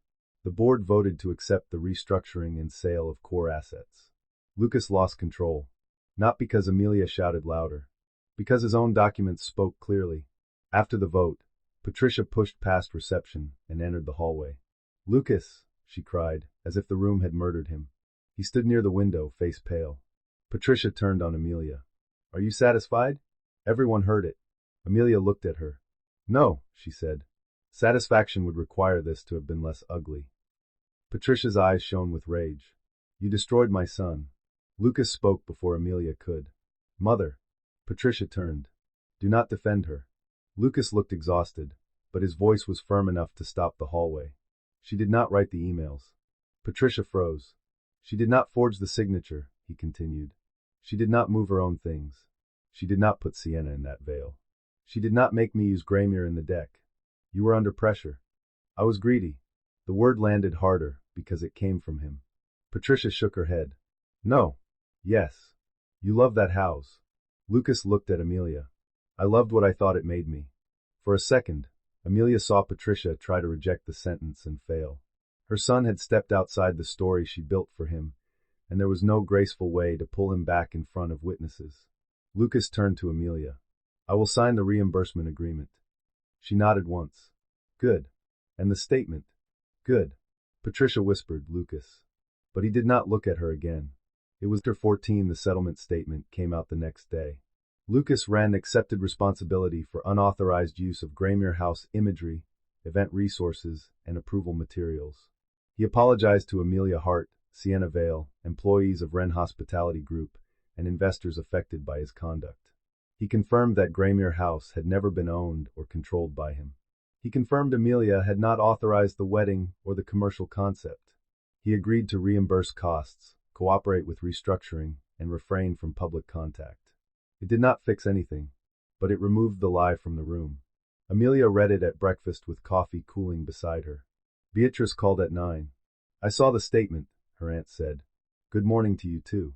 The board voted to accept the restructuring and sale of core assets. Lucas lost control. Not because Amelia shouted louder. Because his own documents spoke clearly. After the vote, Patricia pushed past reception and entered the hallway. Lucas, she cried, as if the room had murdered him. He stood near the window, face pale. Patricia turned on Amelia. Are you satisfied? Everyone heard it. Amelia looked at her. No, she said. Satisfaction would require this to have been less ugly. Patricia's eyes shone with rage. You destroyed my son. Lucas spoke before Amelia could. Mother. Patricia turned. Do not defend her. Lucas looked exhausted, but his voice was firm enough to stop the hallway. She did not write the emails. Patricia froze. She did not forge the signature, he continued. She did not move her own things. She did not put Sienna in that veil. She did not make me use Graymere in the deck. You were under pressure. I was greedy. The word landed harder because it came from him. Patricia shook her head. No. Yes. You love that house. Lucas looked at Amelia. I loved what I thought it made me. For a second, Amelia saw Patricia try to reject the sentence and fail. Her son had stepped outside the story she built for him, and there was no graceful way to pull him back in front of witnesses. Lucas turned to Amelia. I will sign the reimbursement agreement. She nodded once. Good. And the statement? Good. Patricia whispered, Lucas. But he did not look at her again. It was after 14 the settlement statement came out the next day. Lucas Wren accepted responsibility for unauthorized use of Graymere House imagery, event resources, and approval materials. He apologized to Amelia Hart, Sienna Vale, employees of Wren Hospitality Group, and investors affected by his conduct. He confirmed that Graymere House had never been owned or controlled by him. He confirmed Amelia had not authorized the wedding or the commercial concept. He agreed to reimburse costs, cooperate with restructuring, and refrain from public contact. It did not fix anything, but it removed the lie from the room. Amelia read it at breakfast with coffee cooling beside her. Beatrice called at 9. I saw the statement, her aunt said. Good morning to you too.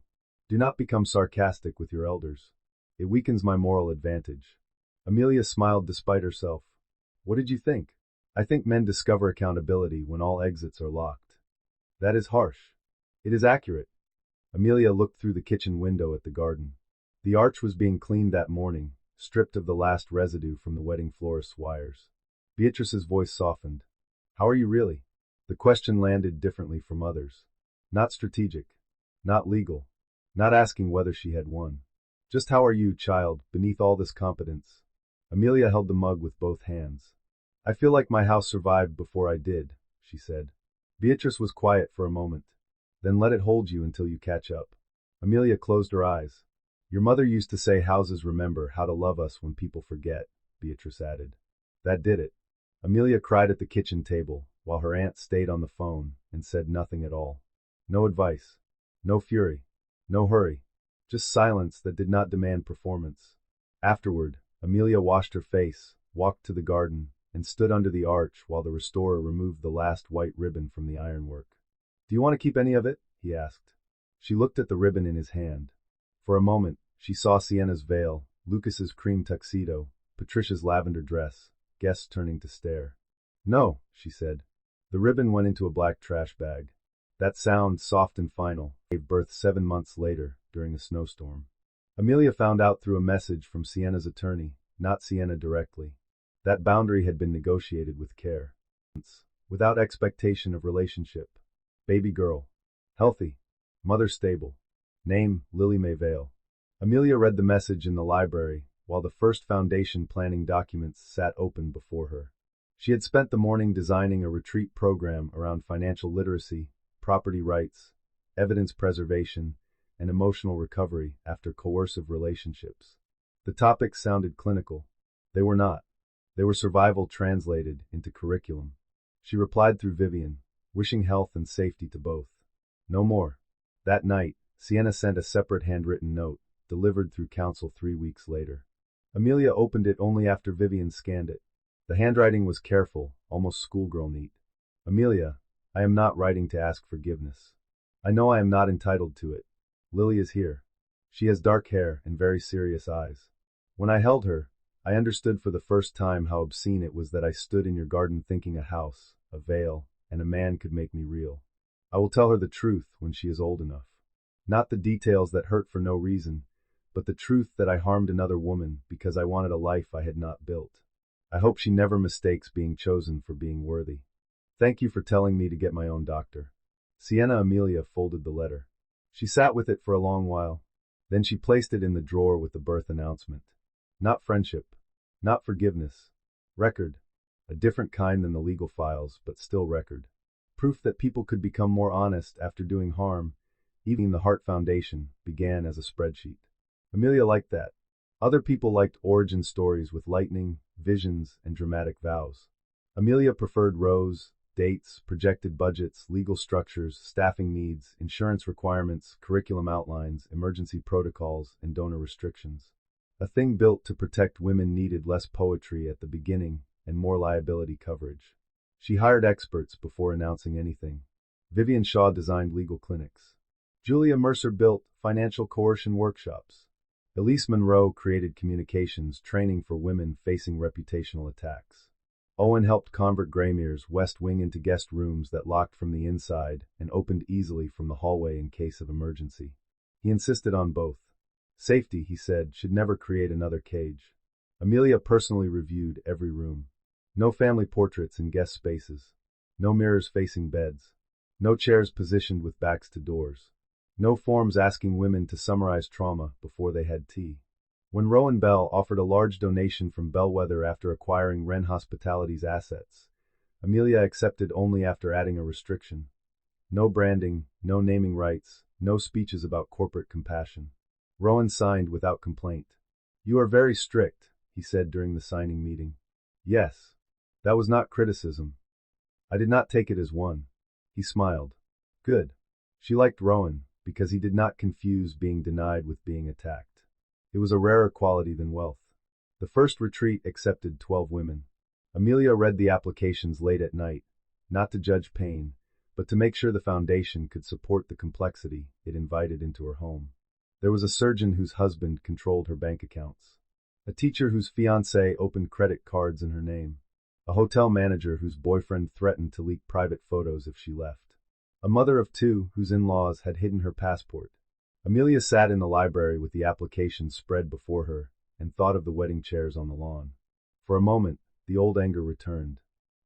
Do not become sarcastic with your elders. It weakens my moral advantage. Amelia smiled despite herself. What did you think? I think men discover accountability when all exits are locked. That is harsh. It is accurate. Amelia looked through the kitchen window at the garden. The arch was being cleaned that morning, stripped of the last residue from the wedding florist's wires. Beatrice's voice softened. How are you really? The question landed differently from others. Not strategic. Not legal. Not asking whether she had won. Just how are you, child, beneath all this competence? Amelia held the mug with both hands. I feel like my house survived before I did, she said. Beatrice was quiet for a moment. Then let it hold you until you catch up. Amelia closed her eyes. Your mother used to say houses remember how to love us when people forget, Beatrice added. That did it. Amelia cried at the kitchen table, while her aunt stayed on the phone and said nothing at all. No advice. No fury. No hurry. Just silence that did not demand performance. Afterward, Amelia washed her face, walked to the garden, and stood under the arch while the restorer removed the last white ribbon from the ironwork. Do you want to keep any of it? He asked. She looked at the ribbon in his hand. For a moment, she saw Sienna's veil, Lucas's cream tuxedo, Patricia's lavender dress, guests turning to stare. No, she said. The ribbon went into a black trash bag. That sound, soft and final, gave birth 7 months later, during a snowstorm. Amelia found out through a message from Sienna's attorney, not Sienna directly. That boundary had been negotiated with care. Without expectation of relationship. Baby girl. Healthy. Mother stable. Name, Lily May Vale. Amelia read the message in the library, while the first foundation planning documents sat open before her. She had spent the morning designing a retreat program around financial literacy, property rights, evidence preservation, and emotional recovery after coercive relationships. The topics sounded clinical. They were not. They were survival translated into curriculum. She replied through Vivian, wishing health and safety to both. No more. That night, Sienna sent a separate handwritten note, delivered through counsel 3 weeks later. Amelia opened it only after Vivian scanned it. The handwriting was careful, almost schoolgirl neat. Amelia, I am not writing to ask forgiveness. I know I am not entitled to it. Lily is here. She has dark hair and very serious eyes. When I held her, I understood for the first time how obscene it was that I stood in your garden thinking a house, a veil, and a man could make me real. I will tell her the truth when she is old enough. Not the details that hurt for no reason, but the truth that I harmed another woman because I wanted a life I had not built. I hope she never mistakes being chosen for being worthy. Thank you for telling me to get my own doctor. Sienna Amelia folded the letter. She sat with it for a long while. Then she placed it in the drawer with the birth announcement. Not friendship. Not forgiveness. Record. A different kind than the legal files, but still record. Proof that people could become more honest after doing harm. Even the Heart Foundation began as a spreadsheet. Amelia liked that. Other people liked origin stories with lightning, visions, and dramatic vows. Amelia preferred rows, dates, projected budgets, legal structures, staffing needs, insurance requirements, curriculum outlines, emergency protocols, and donor restrictions. A thing built to protect women needed less poetry at the beginning and more liability coverage. She hired experts before announcing anything. Vivian Shaw designed legal clinics. Julia Mercer built financial coercion workshops. Elise Monroe created communications training for women facing reputational attacks. Owen helped convert Graymere's West Wing into guest rooms that locked from the inside and opened easily from the hallway in case of emergency. He insisted on both. Safety, he said, should never create another cage. Amelia personally reviewed every room. No family portraits in guest spaces. No mirrors facing beds. No chairs positioned with backs to doors. No forms asking women to summarize trauma before they had tea. When Rowan Bell offered a large donation from Bellwether after acquiring Wren Hospitality's assets, Amelia accepted only after adding a restriction. No branding, no naming rights, no speeches about corporate compassion. Rowan signed without complaint. You are very strict, he said during the signing meeting. Yes. That was not criticism. I did not take it as one. He smiled. Good. She liked Rowan because he did not confuse being denied with being attacked. It was a rarer quality than wealth. The first retreat accepted 12 women. Amelia read the applications late at night, not to judge pain, but to make sure the foundation could support the complexity it invited into her home. There was a surgeon whose husband controlled her bank accounts. A teacher whose fiancé opened credit cards in her name. A hotel manager whose boyfriend threatened to leak private photos if she left. A mother of 2 whose in-laws had hidden her passport. Amelia sat in the library with the applications spread before her and thought of the wedding chairs on the lawn. For a moment, the old anger returned.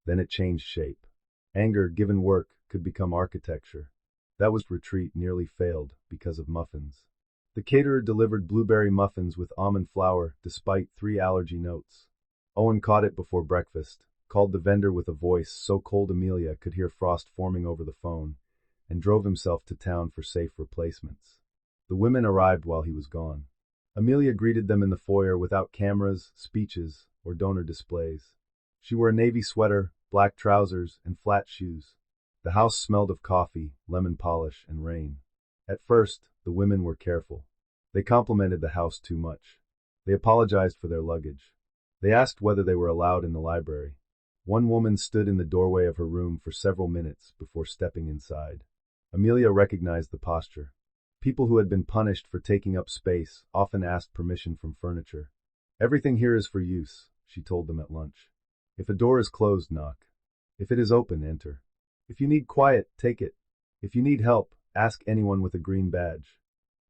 Then it changed shape. Anger, given work, could become architecture. That was retreat nearly failed because of muffins. The caterer delivered blueberry muffins with almond flour despite 3 allergy notes. Owen caught it before breakfast, called the vendor with a voice so cold Amelia could hear frost forming over the phone, and drove himself to town for safe replacements. The women arrived while he was gone. Amelia greeted them in the foyer without cameras, speeches, or donor displays. She wore a navy sweater, black trousers, and flat shoes. The house smelled of coffee, lemon polish, and rain. At first, the women were careful. They complimented the house too much. They apologized for their luggage. They asked whether they were allowed in the library. One woman stood in the doorway of her room for several minutes before stepping inside. Amelia recognized the posture. People who had been punished for taking up space often asked permission from furniture. Everything here is for use, she told them at lunch. If a door is closed, knock. If it is open, enter. If you need quiet, take it. If you need help, ask anyone with a green badge.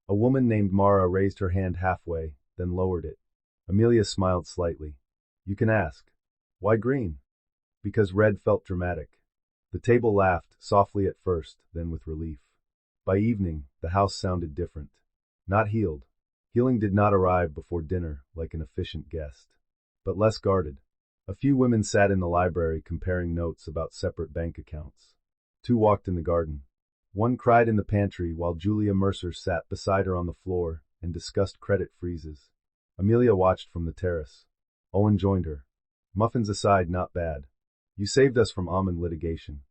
A woman named Mara raised her hand halfway, then lowered it. Amelia smiled slightly. You can ask. Why green? Because red felt dramatic. The table laughed, softly at first, then with relief. By evening, the house sounded different. Not healed. Healing did not arrive before dinner like an efficient guest, but less guarded. A few women sat in the library comparing notes about separate bank accounts. 2 walked in the garden. One cried in the pantry while Julia Mercer sat beside her on the floor and discussed credit freezes. Amelia watched from the terrace. Owen joined her. Muffins aside, not bad. You saved us from almond litigation.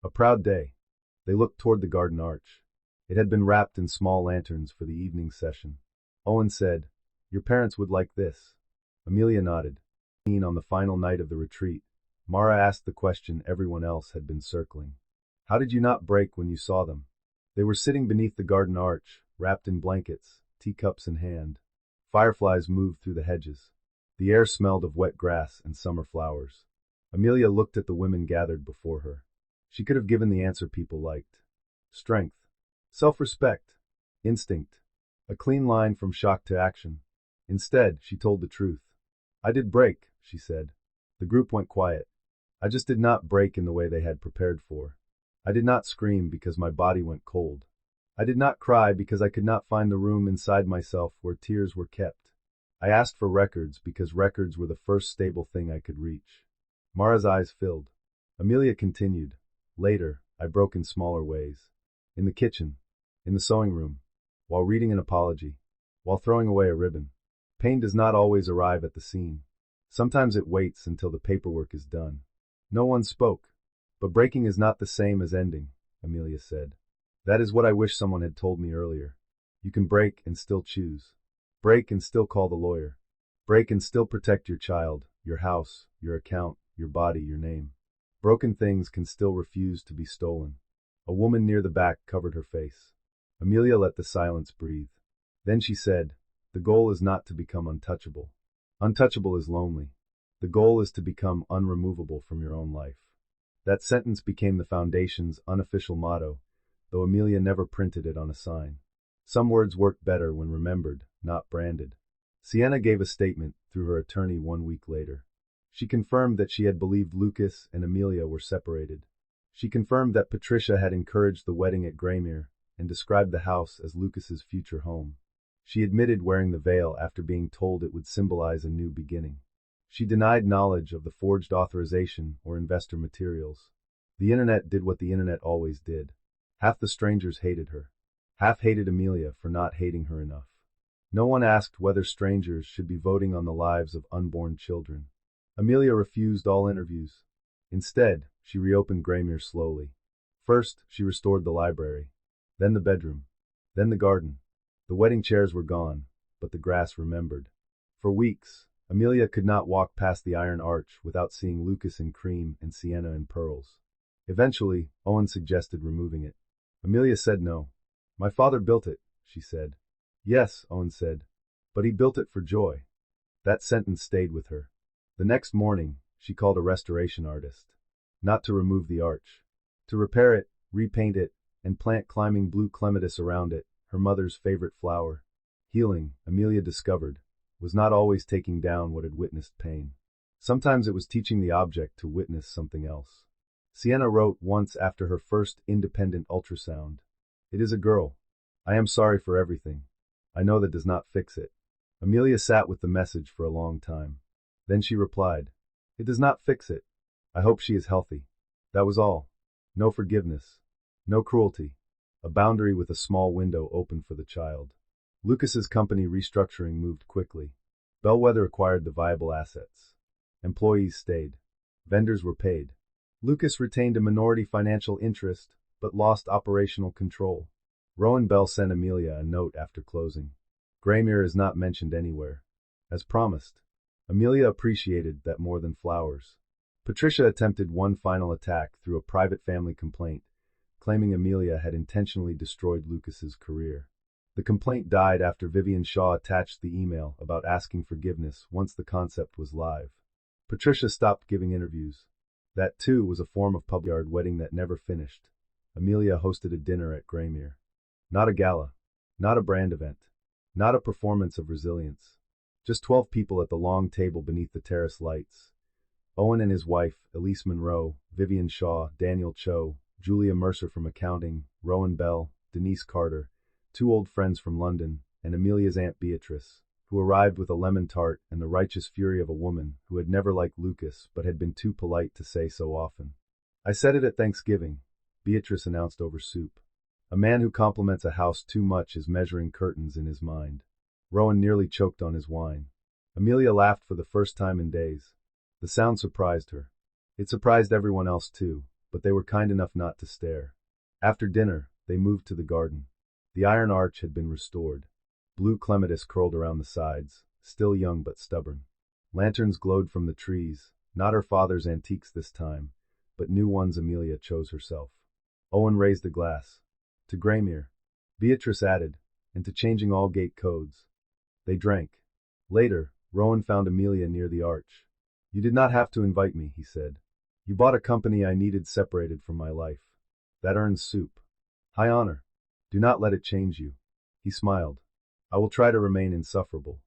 A proud day. They looked toward the garden arch. It had been wrapped in small lanterns for the evening session. Owen said, Your parents would like this. Amelia nodded. On the final night of the retreat, Mara asked the question everyone else had been circling. How did you not break when you saw them? They were sitting beneath the garden arch, wrapped in blankets, teacups in hand. Fireflies moved through the hedges. The air smelled of wet grass and summer flowers. Amelia looked at the women gathered before her. She could have given the answer people liked. Strength. Self-respect. Instinct. A clean line from shock to action. Instead, she told the truth. I did break, she said. The group went quiet. I just did not break in the way they had prepared for. I did not scream because my body went cold. I did not cry because I could not find the room inside myself where tears were kept. I asked for records because records were the first stable thing I could reach. Mara's eyes filled. Amelia continued. Later, I broke in smaller ways. In the kitchen. In the sewing room. While reading an apology. While throwing away a ribbon. Pain does not always arrive at the scene. Sometimes it waits until the paperwork is done. No one spoke. But breaking is not the same as ending, Amelia said. That is what I wish someone had told me earlier. You can break and still choose. Break and still call the lawyer. Break and still protect your child, your house, your account, your body, your name. Broken things can still refuse to be stolen. A woman near the back covered her face. Amelia let the silence breathe. Then she said, the goal is not to become untouchable. Untouchable is lonely. The goal is to become unremovable from your own life. That sentence became the Foundation's unofficial motto, though Amelia never printed it on a sign. Some words work better when remembered, not branded. Sienna gave a statement through her attorney 1 week later. She confirmed that she had believed Lucas and Amelia were separated. She confirmed that Patricia had encouraged the wedding at Graymere and described the house as Lucas's future home. She admitted wearing the veil after being told it would symbolize a new beginning. She denied knowledge of the forged authorization or investor materials. The internet did what the internet always did. Half the strangers hated her. Half hated Amelia for not hating her enough. No one asked whether strangers should be voting on the lives of unborn children. Amelia refused all interviews. Instead, she reopened Graymere slowly. First, she restored the library. Then the bedroom. Then the garden. The wedding chairs were gone, but the grass remembered. For weeks, Amelia could not walk past the iron arch without seeing Lucas in cream and Sienna in pearls. Eventually, Owen suggested removing it. Amelia said no. My father built it, she said. Yes, Owen said. But he built it for joy. That sentence stayed with her. The next morning, she called a restoration artist. Not to remove the arch. To repair it, repaint it, and plant climbing blue clematis around it, her mother's favorite flower. Healing, Amelia discovered, was not always taking down what had witnessed pain. Sometimes it was teaching the object to witness something else. Sienna wrote once after her first independent ultrasound. It is a girl. I am sorry for everything. I know that does not fix it. Amelia sat with the message for a long time. Then she replied, it does not fix it. I hope she is healthy. That was all. No forgiveness. No cruelty. A boundary with a small window open for the child. Lucas's company restructuring moved quickly. Bellwether acquired the viable assets. Employees stayed. Vendors were paid. Lucas retained a minority financial interest, but lost operational control. Rowan Bell sent Amelia a note after closing. Graymere is not mentioned anywhere. As promised. Amelia appreciated that more than flowers. Patricia attempted one final attack through a private family complaint, claiming Amelia had intentionally destroyed Lucas's career. The complaint died after Vivian Shaw attached the email about asking forgiveness once the concept was live. Patricia stopped giving interviews. That, too, was a form of public yard wedding that never finished. Amelia hosted a dinner at Graymere. Not a gala. Not a brand event. Not a performance of resilience. Just 12 people at the long table beneath the terrace lights. Owen and his wife, Elise Monroe, Vivian Shaw, Daniel Cho, Julia Mercer from accounting, Rowan Bell, Denise Carter, 2 old friends from London, and Amelia's Aunt Beatrice, who arrived with a lemon tart and the righteous fury of a woman who had never liked Lucas but had been too polite to say so often. I said it at Thanksgiving, Beatrice announced over soup. A man who compliments a house too much is measuring curtains in his mind. Rowan nearly choked on his wine. Amelia laughed for the first time in days. The sound surprised her. It surprised everyone else too, but they were kind enough not to stare. After dinner, they moved to the garden. The iron arch had been restored. Blue clematis curled around the sides, still young but stubborn. Lanterns glowed from the trees, not her father's antiques this time, but new ones Amelia chose herself. Owen raised a glass. To Graymere. Beatrice added, and to changing all gate codes. They drank. Later, Rowan found Amelia near the arch. You did not have to invite me, he said. You bought a company I needed separated from my life. That earns soup. High honor. Do not let it change you. He smiled. I will try to remain insufferable.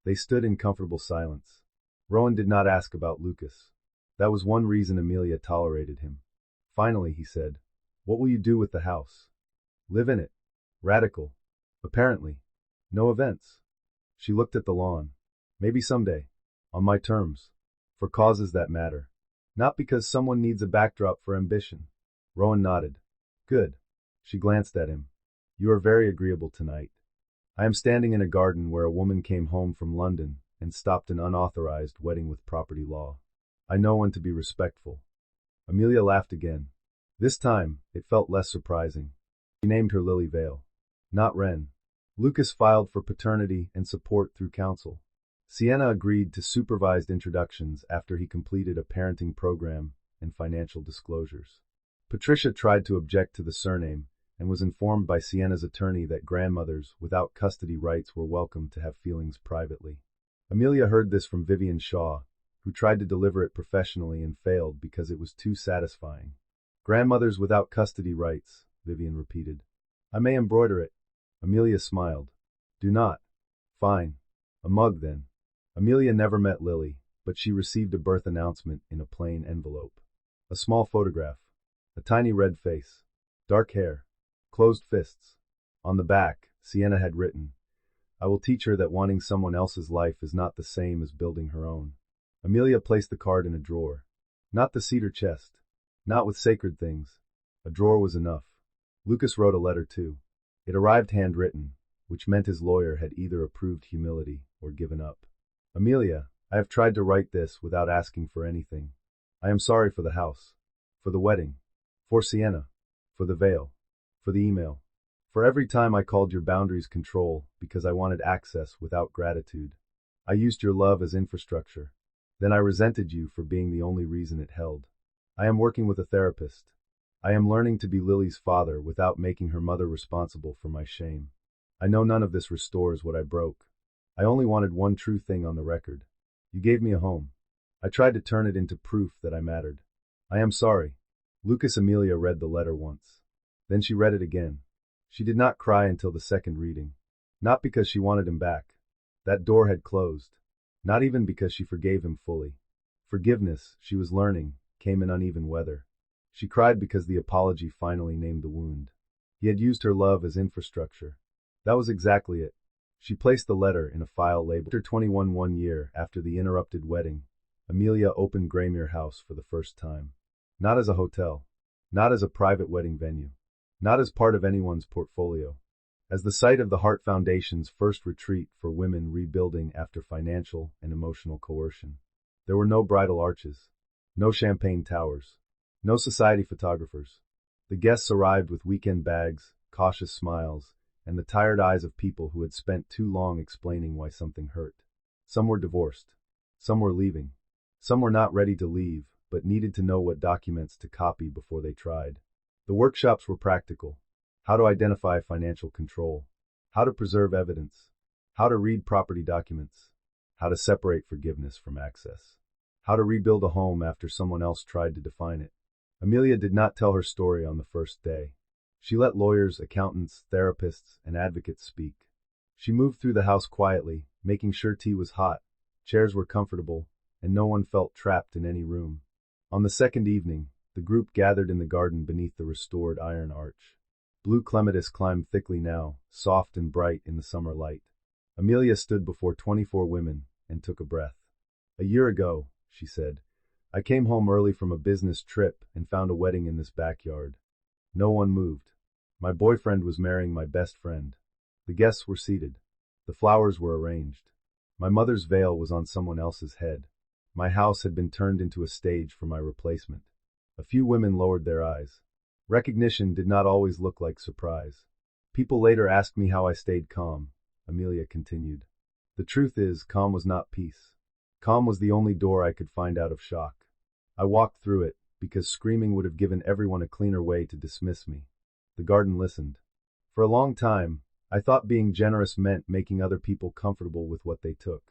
They stood in comfortable silence. Rowan did not ask about Lucas. That was one reason Amelia tolerated him. Finally, he said, what will you do with the house? Live in it. Radical. Apparently. No events. She looked at the lawn. Maybe someday. On my terms. For causes that matter. Not because someone needs a backdrop for ambition. Rowan nodded. Good. She glanced at him. You are very agreeable tonight. I am standing in a garden where a woman came home from London and stopped an unauthorized wedding with property law. I know when to be respectful. Amelia laughed again. This time, it felt less surprising. She named her Lily Vale. Not Wren. Lucas filed for paternity and support through counsel. Sienna agreed to supervised introductions after he completed a parenting program and financial disclosures. Patricia tried to object to the surname and was informed by Sienna's attorney that grandmothers without custody rights were welcome to have feelings privately. Amelia heard this from Vivian Shaw, who tried to deliver it professionally and failed because it was too satisfying. Grandmothers without custody rights, Vivian repeated. I may embroider it. Amelia smiled. Do not. Fine. A mug then. Amelia never met Lily, but she received a birth announcement in a plain envelope. A small photograph. A tiny red face. Dark hair. Closed fists. On the back, Sienna had written, I will teach her that wanting someone else's life is not the same as building her own. Amelia placed the card in a drawer. Not the cedar chest. Not with sacred things. A drawer was enough. Lucas wrote a letter too. It arrived handwritten, which meant his lawyer had either approved humility or given up. Amelia, I have tried to write this without asking for anything. I am sorry for the house. For the wedding. For Sienna. For the veil. For the email. For every time I called your boundaries control because I wanted access without gratitude. I used your love as infrastructure. Then I resented you for being the only reason it held. I am working with a therapist. I am learning to be Lily's father without making her mother responsible for my shame. I know none of this restores what I broke. I only wanted one true thing on the record. You gave me a home. I tried to turn it into proof that I mattered. I am sorry. Lucas Amelia read the letter once. Then she read it again. She did not cry until the second reading. Not because she wanted him back. That door had closed. Not even because she forgave him fully. Forgiveness, she was learning, came in uneven weather. She cried because the apology finally named the wound. He had used her love as infrastructure. That was exactly it. She placed the letter in a file labeled After 21 1 year after the interrupted wedding, Amelia opened Graymere House for the first time. Not as a hotel. Not as a private wedding venue. Not as part of anyone's portfolio. As the site of the Heart Foundation's first retreat for women rebuilding after financial and emotional coercion. There were no bridal arches. No champagne towers. No society photographers. The guests arrived with weekend bags, cautious smiles, and the tired eyes of people who had spent too long explaining why something hurt. Some were divorced. Some were leaving. Some were not ready to leave, but needed to know what documents to copy before they tried. The workshops were practical. How to identify financial control. How to preserve evidence. How to read property documents. How to separate forgiveness from access. How to rebuild a home after someone else tried to define it. Amelia did not tell her story on the first day. She let lawyers, accountants, therapists, and advocates speak. She moved through the house quietly, making sure tea was hot, chairs were comfortable, and no one felt trapped in any room. On the second evening, the group gathered in the garden beneath the restored iron arch. Blue clematis climbed thickly now, soft and bright in the summer light. Amelia stood before 24 women and took a breath. A year ago, she said, I came home early from a business trip and found a wedding in this backyard. No one moved. My boyfriend was marrying my best friend. The guests were seated. The flowers were arranged. My mother's veil was on someone else's head. My house had been turned into a stage for my replacement. A few women lowered their eyes. Recognition did not always look like surprise. People later asked me how I stayed calm, Amelia continued. The truth is, calm was not peace. Calm was the only door I could find out of shock. I walked through it, because screaming would have given everyone a cleaner way to dismiss me. The garden listened. For a long time, I thought being generous meant making other people comfortable with what they took.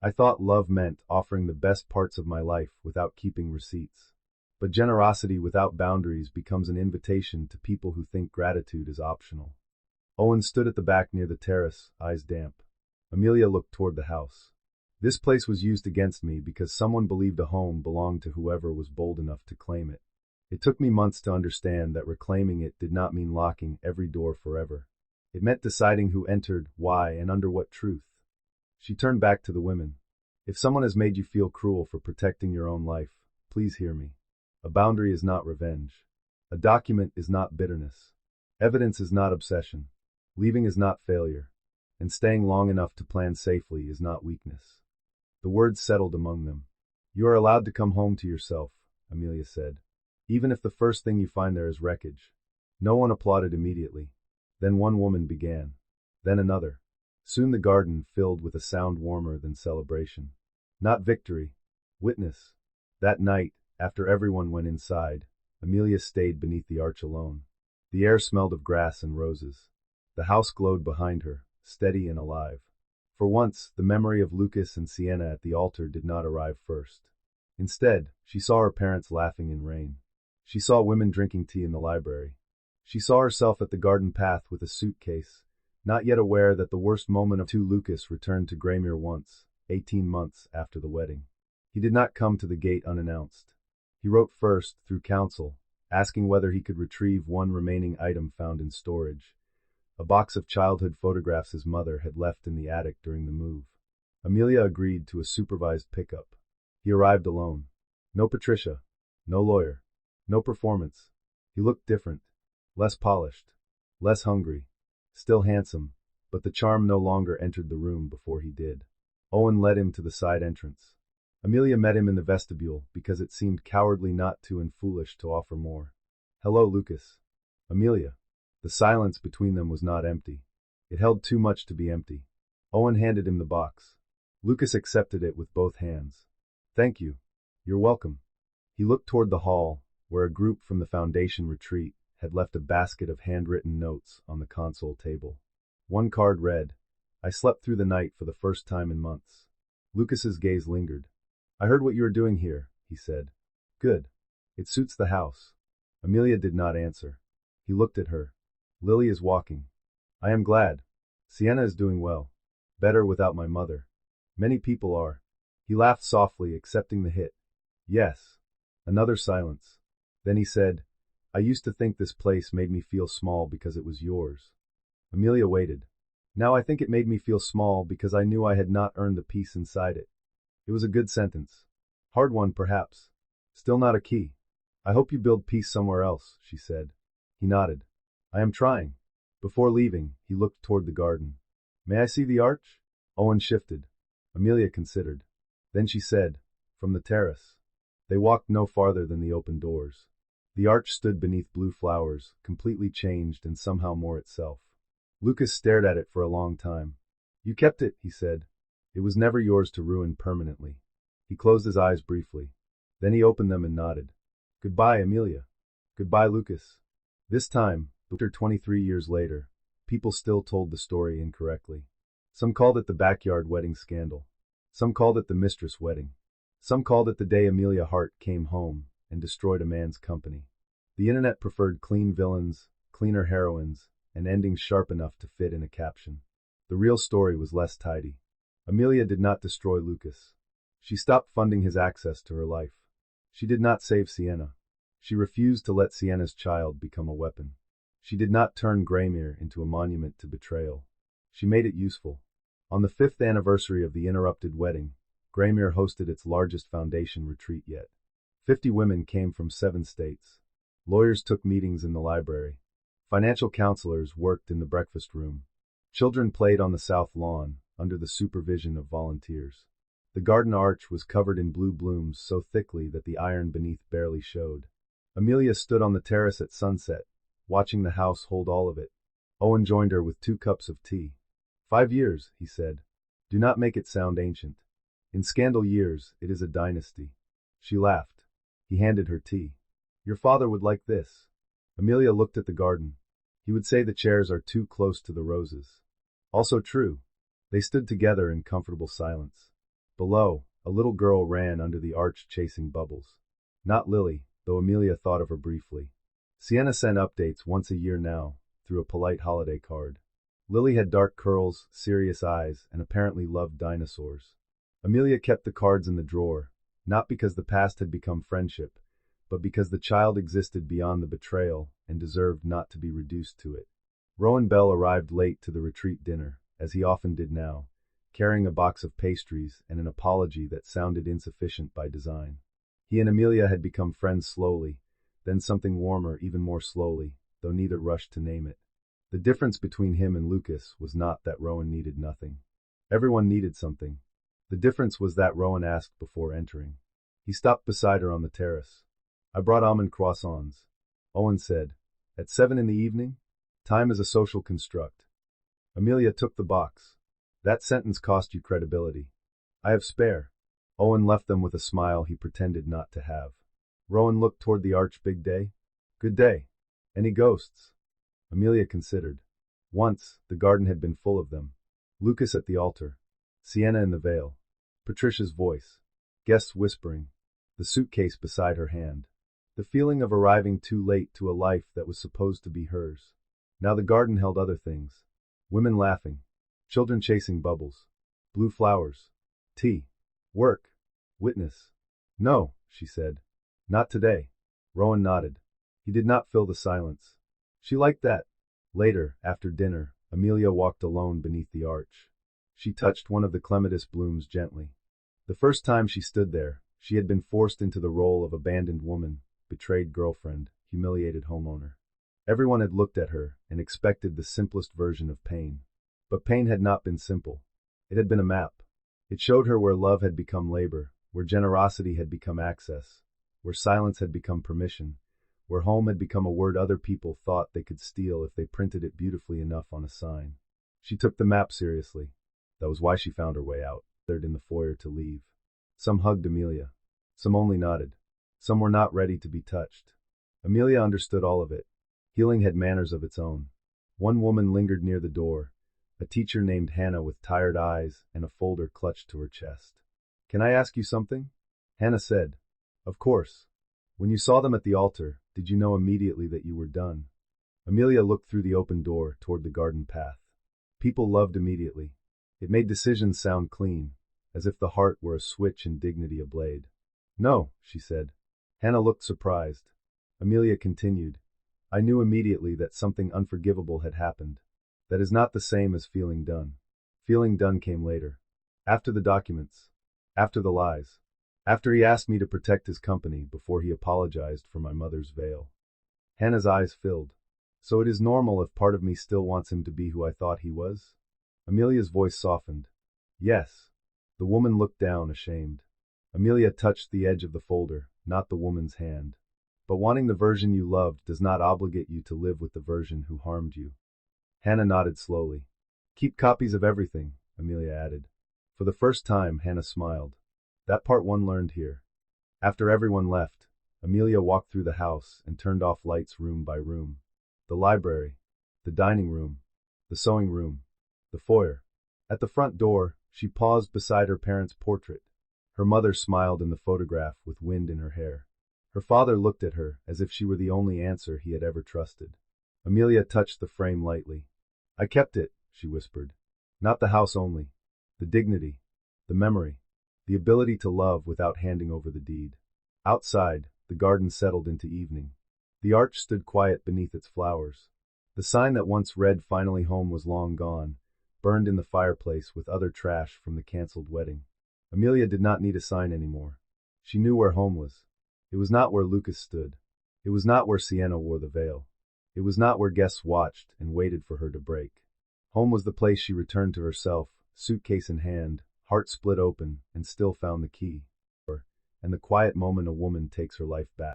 I thought love meant offering the best parts of my life without keeping receipts. But generosity without boundaries becomes an invitation to people who think gratitude is optional. Owen stood at the back near the terrace, eyes damp. Amelia looked toward the house. This place was used against me because someone believed a home belonged to whoever was bold enough to claim it. It took me months to understand that reclaiming it did not mean locking every door forever. It meant deciding who entered, why, and under what truth. She turned back to the women. If someone has made you feel cruel for protecting your own life, please hear me. A boundary is not revenge. A document is not bitterness. Evidence is not obsession. Leaving is not failure. And staying long enough to plan safely is not weakness. The words settled among them. You are allowed to come home to yourself, Amelia said. Even if the first thing you find there is wreckage. No one applauded immediately. Then one woman began. Then another. Soon the garden filled with a sound warmer than celebration. Not victory. Witness. That night, after everyone went inside, Amelia stayed beneath the arch alone. The air smelled of grass and roses. The house glowed behind her, steady and alive. For once, the memory of Lucas and Sienna at the altar did not arrive first. Instead, she saw her parents laughing in rain. She saw women drinking tea in the library. She saw herself at the garden path with a suitcase, not yet aware that the worst moment of Lucas returned to Graymere once, 18 months after the wedding. He did not come to the gate unannounced. He wrote first, through counsel, asking whether he could retrieve one remaining item found in storage. A box of childhood photographs his mother had left in the attic during the move. Amelia agreed to a supervised pickup. He arrived alone. No Patricia. No lawyer. No performance. He looked different. Less polished. Less hungry. Still handsome, but the charm no longer entered the room before he did. Owen led him to the side entrance. Amelia met him in the vestibule because it seemed cowardly not to and foolish to offer more. Hello, Lucas. Amelia. The silence between them was not empty. It held too much to be empty. Owen handed him the box. Lucas accepted it with both hands. Thank you. You're welcome. He looked toward the hall, where a group from the foundation retreat had left a basket of handwritten notes on the console table. One card read, I slept through the night for the first time in months. Lucas's gaze lingered. I heard what you are doing here, he said. Good. It suits the house. Amelia did not answer. He looked at her. Lily is walking. I am glad. Sienna is doing well. Better without my mother. Many people are. He laughed softly, accepting the hit. Yes. Another silence. Then he said, I used to think this place made me feel small because it was yours. Amelia waited. Now I think it made me feel small because I knew I had not earned the peace inside it. It was a good sentence. Hard one, perhaps. Still not a key. I hope you build peace somewhere else, she said. He nodded. I am trying. Before leaving, he looked toward the garden. May I see the arch? Owen shifted. Amelia considered. Then she said, from the terrace. They walked no farther than the open doors. The arch stood beneath blue flowers, completely changed and somehow more itself. Lucas stared at it for a long time. You kept it, he said. It was never yours to ruin permanently. He closed his eyes briefly. Then he opened them and nodded. Goodbye, Amelia. Goodbye, Lucas. This time, 23 years later, people still told the story incorrectly. Some called it the backyard wedding scandal. Some called it the mistress wedding. Some called it the day Amelia Hart came home and destroyed a man's company. The internet preferred clean villains, cleaner heroines, and endings sharp enough to fit in a caption. The real story was less tidy. Amelia did not destroy Lucas. She stopped funding his access to her life. She did not save Sienna. She refused to let Sienna's child become a weapon. She did not turn Graymere into a monument to betrayal. She made it useful. On the 5th anniversary of the interrupted wedding, Graymere hosted its largest foundation retreat yet. 50 women came from 7 states. Lawyers took meetings in the library. Financial counselors worked in the breakfast room. Children played on the south lawn, under the supervision of volunteers. The garden arch was covered in blue blooms so thickly that the iron beneath barely showed. Amelia stood on the terrace at sunset, watching the house hold all of it. Owen joined her with 2 cups of tea. 5 years, he said. Do not make it sound ancient. In scandal years, it is a dynasty. She laughed. He handed her tea. Your father would like this. Amelia looked at the garden. He would say the chairs are too close to the roses. Also true. They stood together in comfortable silence. Below, a little girl ran under the arch chasing bubbles. Not Lily, though Amelia thought of her briefly. Sienna sent updates once a year now, through a polite holiday card. Lily had dark curls, serious eyes, and apparently loved dinosaurs. Amelia kept the cards in the drawer, not because the past had become friendship, but because the child existed beyond the betrayal and deserved not to be reduced to it. Rowan Bell arrived late to the retreat dinner, as he often did now, carrying a box of pastries and an apology that sounded insufficient by design. He and Amelia had become friends slowly, then something warmer even more slowly, though neither rushed to name it. The difference between him and Lucas was not that Rowan needed nothing. Everyone needed something. The difference was that Rowan asked before entering. He stopped beside her on the terrace. "I brought almond croissants," Owen said. "At 7 in the evening? Time is a social construct." Amelia took the box. "That sentence cost you credibility." "I have spare." Owen left them with a smile he pretended not to have. Rowan looked toward the arch. "Big day?" "Good day." "Any ghosts?" Amelia considered. Once, the garden had been full of them. Lucas at the altar. Sienna in the veil. Patricia's voice. Guests whispering. The suitcase beside her hand. The feeling of arriving too late to a life that was supposed to be hers. Now the garden held other things. Women laughing. Children chasing bubbles. Blue flowers. Tea. Work. Witness. "No," she said. "Not today." Rowan nodded. He did not fill the silence. She liked that. Later, after dinner, Amelia walked alone beneath the arch. She touched one of the clematis blooms gently. The first time she stood there, she had been forced into the role of abandoned woman, betrayed girlfriend, humiliated homeowner. Everyone had looked at her and expected the simplest version of pain. But pain had not been simple. It had been a map. It showed her where love had become labor, where generosity had become access, where silence had become permission, where home had become a word other people thought they could steal if they printed it beautifully enough on a sign. She took the map seriously. That was why she found her way out, gathered in the foyer to leave. Some hugged Amelia. Some only nodded. Some were not ready to be touched. Amelia understood all of it. Healing had manners of its own. One woman lingered near the door, a teacher named Hannah with tired eyes and a folder clutched to her chest. "Can I ask you something?" Hannah said. "Of course." "When you saw them at the altar, did you know immediately that you were done?" Amelia looked through the open door toward the garden path. People loved immediately. It made decisions sound clean, as if the heart were a switch and dignity a blade. "No," she said. Hannah looked surprised. Amelia continued. "I knew immediately that something unforgivable had happened. That is not the same as feeling done. Feeling done came later. After the documents. After the lies. After he asked me to protect his company before he apologized for my mother's veil." Hannah's eyes filled. "So it is normal if part of me still wants him to be who I thought he was?" Amelia's voice softened. "Yes." The woman looked down, ashamed. Amelia touched the edge of the folder, not the woman's hand. "But wanting the version you loved does not obligate you to live with the version who harmed you." Hannah nodded slowly. "Keep copies of everything," Amelia added. For the first time, Hannah smiled. That part one learned here. After everyone left, Amelia walked through the house and turned off lights room by room. The library, the dining room, the sewing room, the foyer. At the front door, she paused beside her parents' portrait. Her mother smiled in the photograph with wind in her hair. Her father looked at her as if she were the only answer he had ever trusted. Amelia touched the frame lightly. "I kept it," she whispered. "Not the house only. The dignity, the memory, the ability to love without handing over the deed." Outside, the garden settled into evening. The arch stood quiet beneath its flowers. The sign that once read "Finally Home" was long gone, burned in the fireplace with other trash from the canceled wedding. Amelia did not need a sign anymore. She knew where home was. It was not where Lucas stood. It was not where Sienna wore the veil. It was not where guests watched and waited for her to break. Home was the place she returned to herself, suitcase in hand, heart split open, and still found the key. And the quiet moment a woman takes her life back.